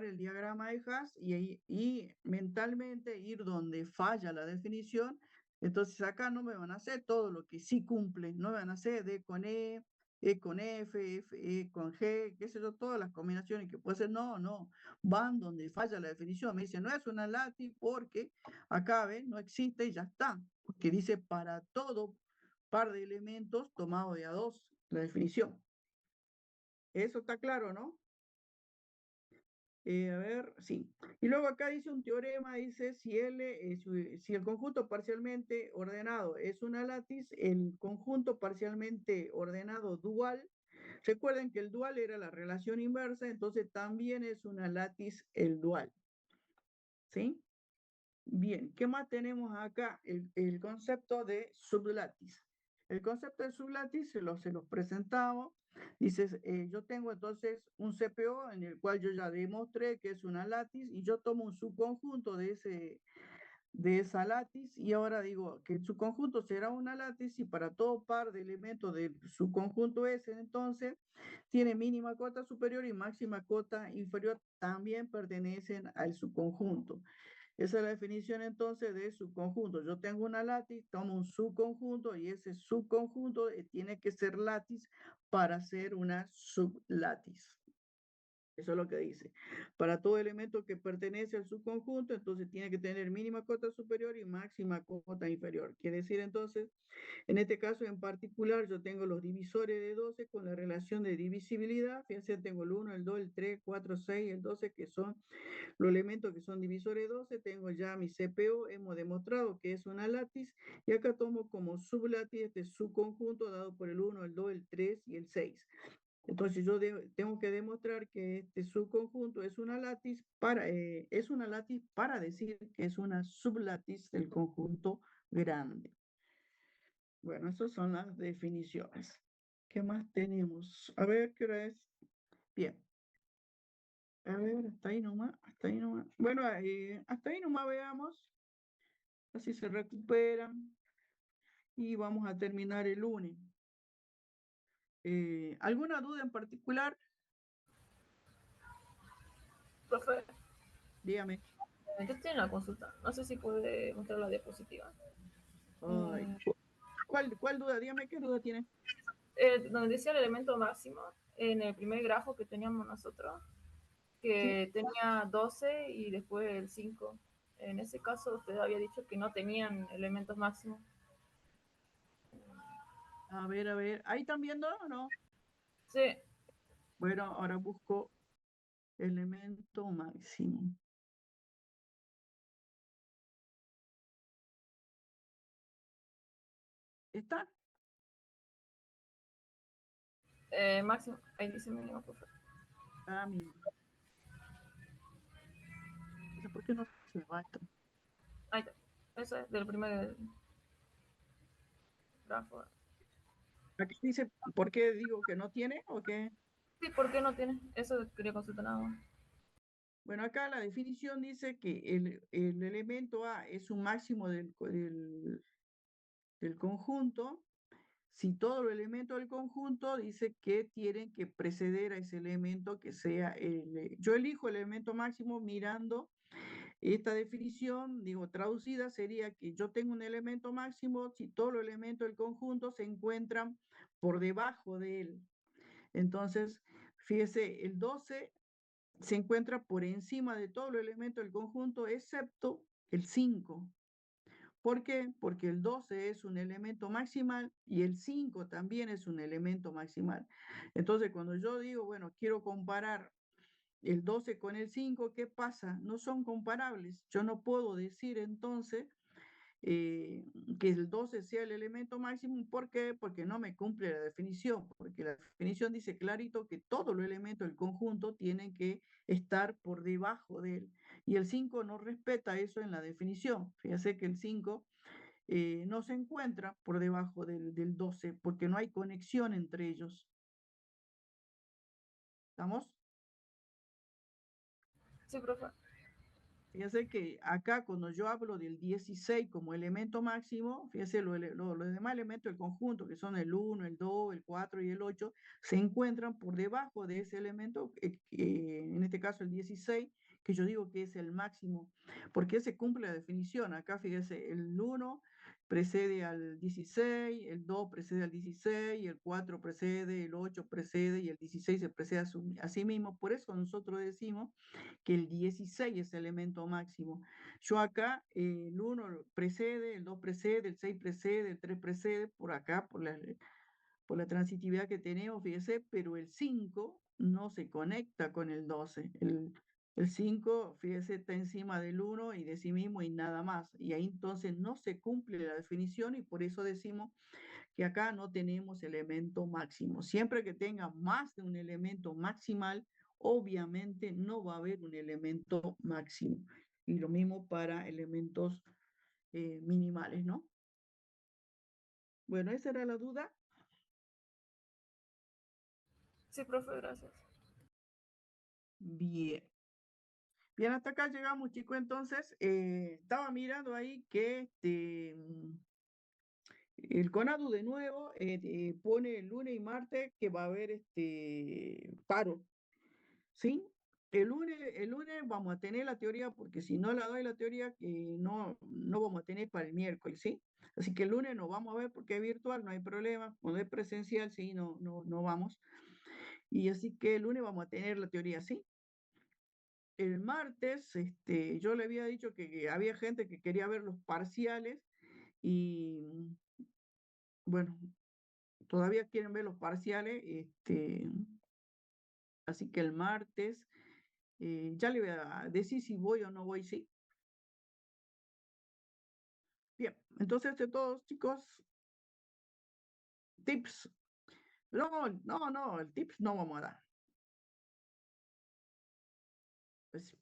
el diagrama de Haas y mentalmente ir donde falla la definición. Entonces acá no me van a hacer todo lo que sí cumple, no me van a hacer D con E con F, E con G, qué sé yo, todas las combinaciones que puede ser, no, van donde falla la definición. Me dicen, no es una látiz porque acá, ¿ven? No existe y ya está, porque dice para todo par de elementos tomado de a dos, la definición. Eso está claro, ¿no? A ver, sí. Y luego acá dice un teorema, dice si el conjunto parcialmente ordenado es una látiz, el conjunto parcialmente ordenado dual, recuerden que el dual era la relación inversa, entonces también es una látiz el dual. ¿Sí? Bien, ¿qué más tenemos acá? El concepto de sublátiz. El concepto de sublátiz se los presentamos. Dices, yo tengo entonces un CPO en el cual yo ya demostré que es una látiz y yo tomo un subconjunto de esa látiz y ahora digo que el subconjunto será una látiz y para todo par de elementos del subconjunto S entonces tiene mínima cota superior y máxima cota inferior también pertenecen al subconjunto. Esa es la definición entonces de subconjunto. Yo tengo una látiz, tomo un subconjunto y ese subconjunto tiene que ser látiz para ser una sublátiz. Eso es lo que dice. Para todo elemento que pertenece al subconjunto, entonces tiene que tener mínima cota superior y máxima cota inferior. Quiere decir entonces, en este caso en particular, yo tengo los divisores de 12 con la relación de divisibilidad. Fíjense, tengo el 1, el 2, el 3, 4, 6, el 12, que son los elementos que son divisores 12. Tengo ya mi CPO, hemos demostrado que es una látiz, y acá tomo como sublátiz este subconjunto dado por el 1, el 2, el 3 y el 6. Entonces yo tengo que demostrar que este subconjunto es una látiz para decir que es una sublátiz del conjunto grande. Bueno, esas son las definiciones. ¿Qué más tenemos? A ver, ¿qué hora es? Bien. A ver, hasta ahí nomás, hasta ahí nomás. Bueno, hasta ahí nomás veamos. Así se recuperan. Y vamos a terminar el lunes. ¿Alguna duda en particular? Profe, Dígame. yo estoy en la consulta. No sé si puede mostrar la diapositiva. Ay, ¿cuál duda? Dígame qué duda tiene. Donde decía el elemento máximo, en el primer grafo que teníamos nosotros, que tenía 12 y después el 5. En ese caso, usted había dicho que no tenían elementos máximos. A ver. ¿Ahí están viendo o no? Sí, Bueno, ahora busco elemento máximo. ¿Está? máximo. Ahí dice mínimo, por favor. Ah, mira. ¿Por qué no se va esto? Ahí está. Eso es del primer grafo. Aquí dice, ¿por qué digo que no tiene o qué? Sí, ¿por qué no tiene? Eso quería consultar nada más. Bueno, acá la definición dice que el elemento A es un máximo del conjunto. Si todo el elemento del conjunto dice que tienen que preceder a ese elemento que sea yo elijo el elemento máximo mirando esta definición, digo, traducida sería que yo tengo un elemento máximo si todos los elementos del conjunto se encuentran por debajo de él. Entonces, fíjese, el 12 se encuentra por encima de todos los elementos del conjunto excepto el 5. ¿Por qué? Porque el 12 es un elemento maximal y el 5 también es un elemento maximal. Entonces, cuando yo digo, bueno, quiero comparar el 12 con el 5, ¿qué pasa? No son comparables. Yo no puedo decir entonces que el 12 sea el elemento máximo. ¿Por qué? Porque no me cumple la definición, porque la definición dice clarito que todos los elementos del conjunto tienen que estar por debajo de él. Y el 5 no respeta eso en la definición. Fíjese que el 5 no se encuentra por debajo del 12 porque no hay conexión entre ellos. ¿Estamos? Sí, profe. Fíjese que acá cuando yo hablo del 16 como elemento máximo, fíjese los demás elementos del conjunto, que son el 1, el 2, el 4 y el 8, se encuentran por debajo de ese elemento, en este caso el 16, que yo digo que es el máximo, porque se cumple la definición. Acá fíjese, el 1 precede al 16, el 2 precede al 16, el 4 precede, el 8 precede y el 16 se precede a sí mismo. Por eso nosotros decimos que el 16 es el elemento máximo. Yo acá, el 1 precede, el 2 precede, el 6 precede, el 3 precede, por acá, por la transitividad que tenemos, fíjese, pero el 5 no se conecta con el 12. El 5, fíjese, está encima del 1 y de sí mismo y nada más. Y ahí entonces no se cumple la definición y por eso decimos que acá no tenemos elemento máximo. Siempre que tenga más de un elemento maximal, obviamente no va a haber un elemento máximo. Y lo mismo para elementos minimales, ¿no? Bueno, esa era la duda. Sí, profe, gracias. Bien. Bien, hasta acá llegamos, chicos. Entonces, estaba mirando ahí que el CONADU de nuevo pone el lunes y martes que va a haber paro, ¿sí? El lunes vamos a tener la teoría, porque si no la doy la teoría, no vamos a tener para el miércoles, ¿sí? Así que el lunes no vamos a ver porque es virtual, no hay problema. Cuando es presencial, sí, no vamos. Y así que el lunes vamos a tener la teoría, ¿sí? El martes, yo le había dicho que había gente que quería ver los parciales y bueno, todavía quieren ver los parciales, así que el martes ya le voy a decir si voy o no voy, sí. Bien, entonces de todos, chicos, tips. No, el tips no vamos a dar. Pues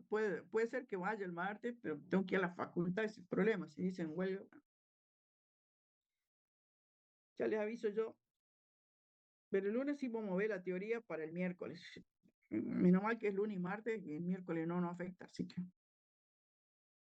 puede ser que vaya el martes, pero tengo que ir a la facultad, ese es el problema. Si dicen huelga, ya les aviso yo. Pero el lunes sí vamos a ver la teoría para el miércoles. Menos mal que es lunes y martes, y el miércoles no nos afecta, así que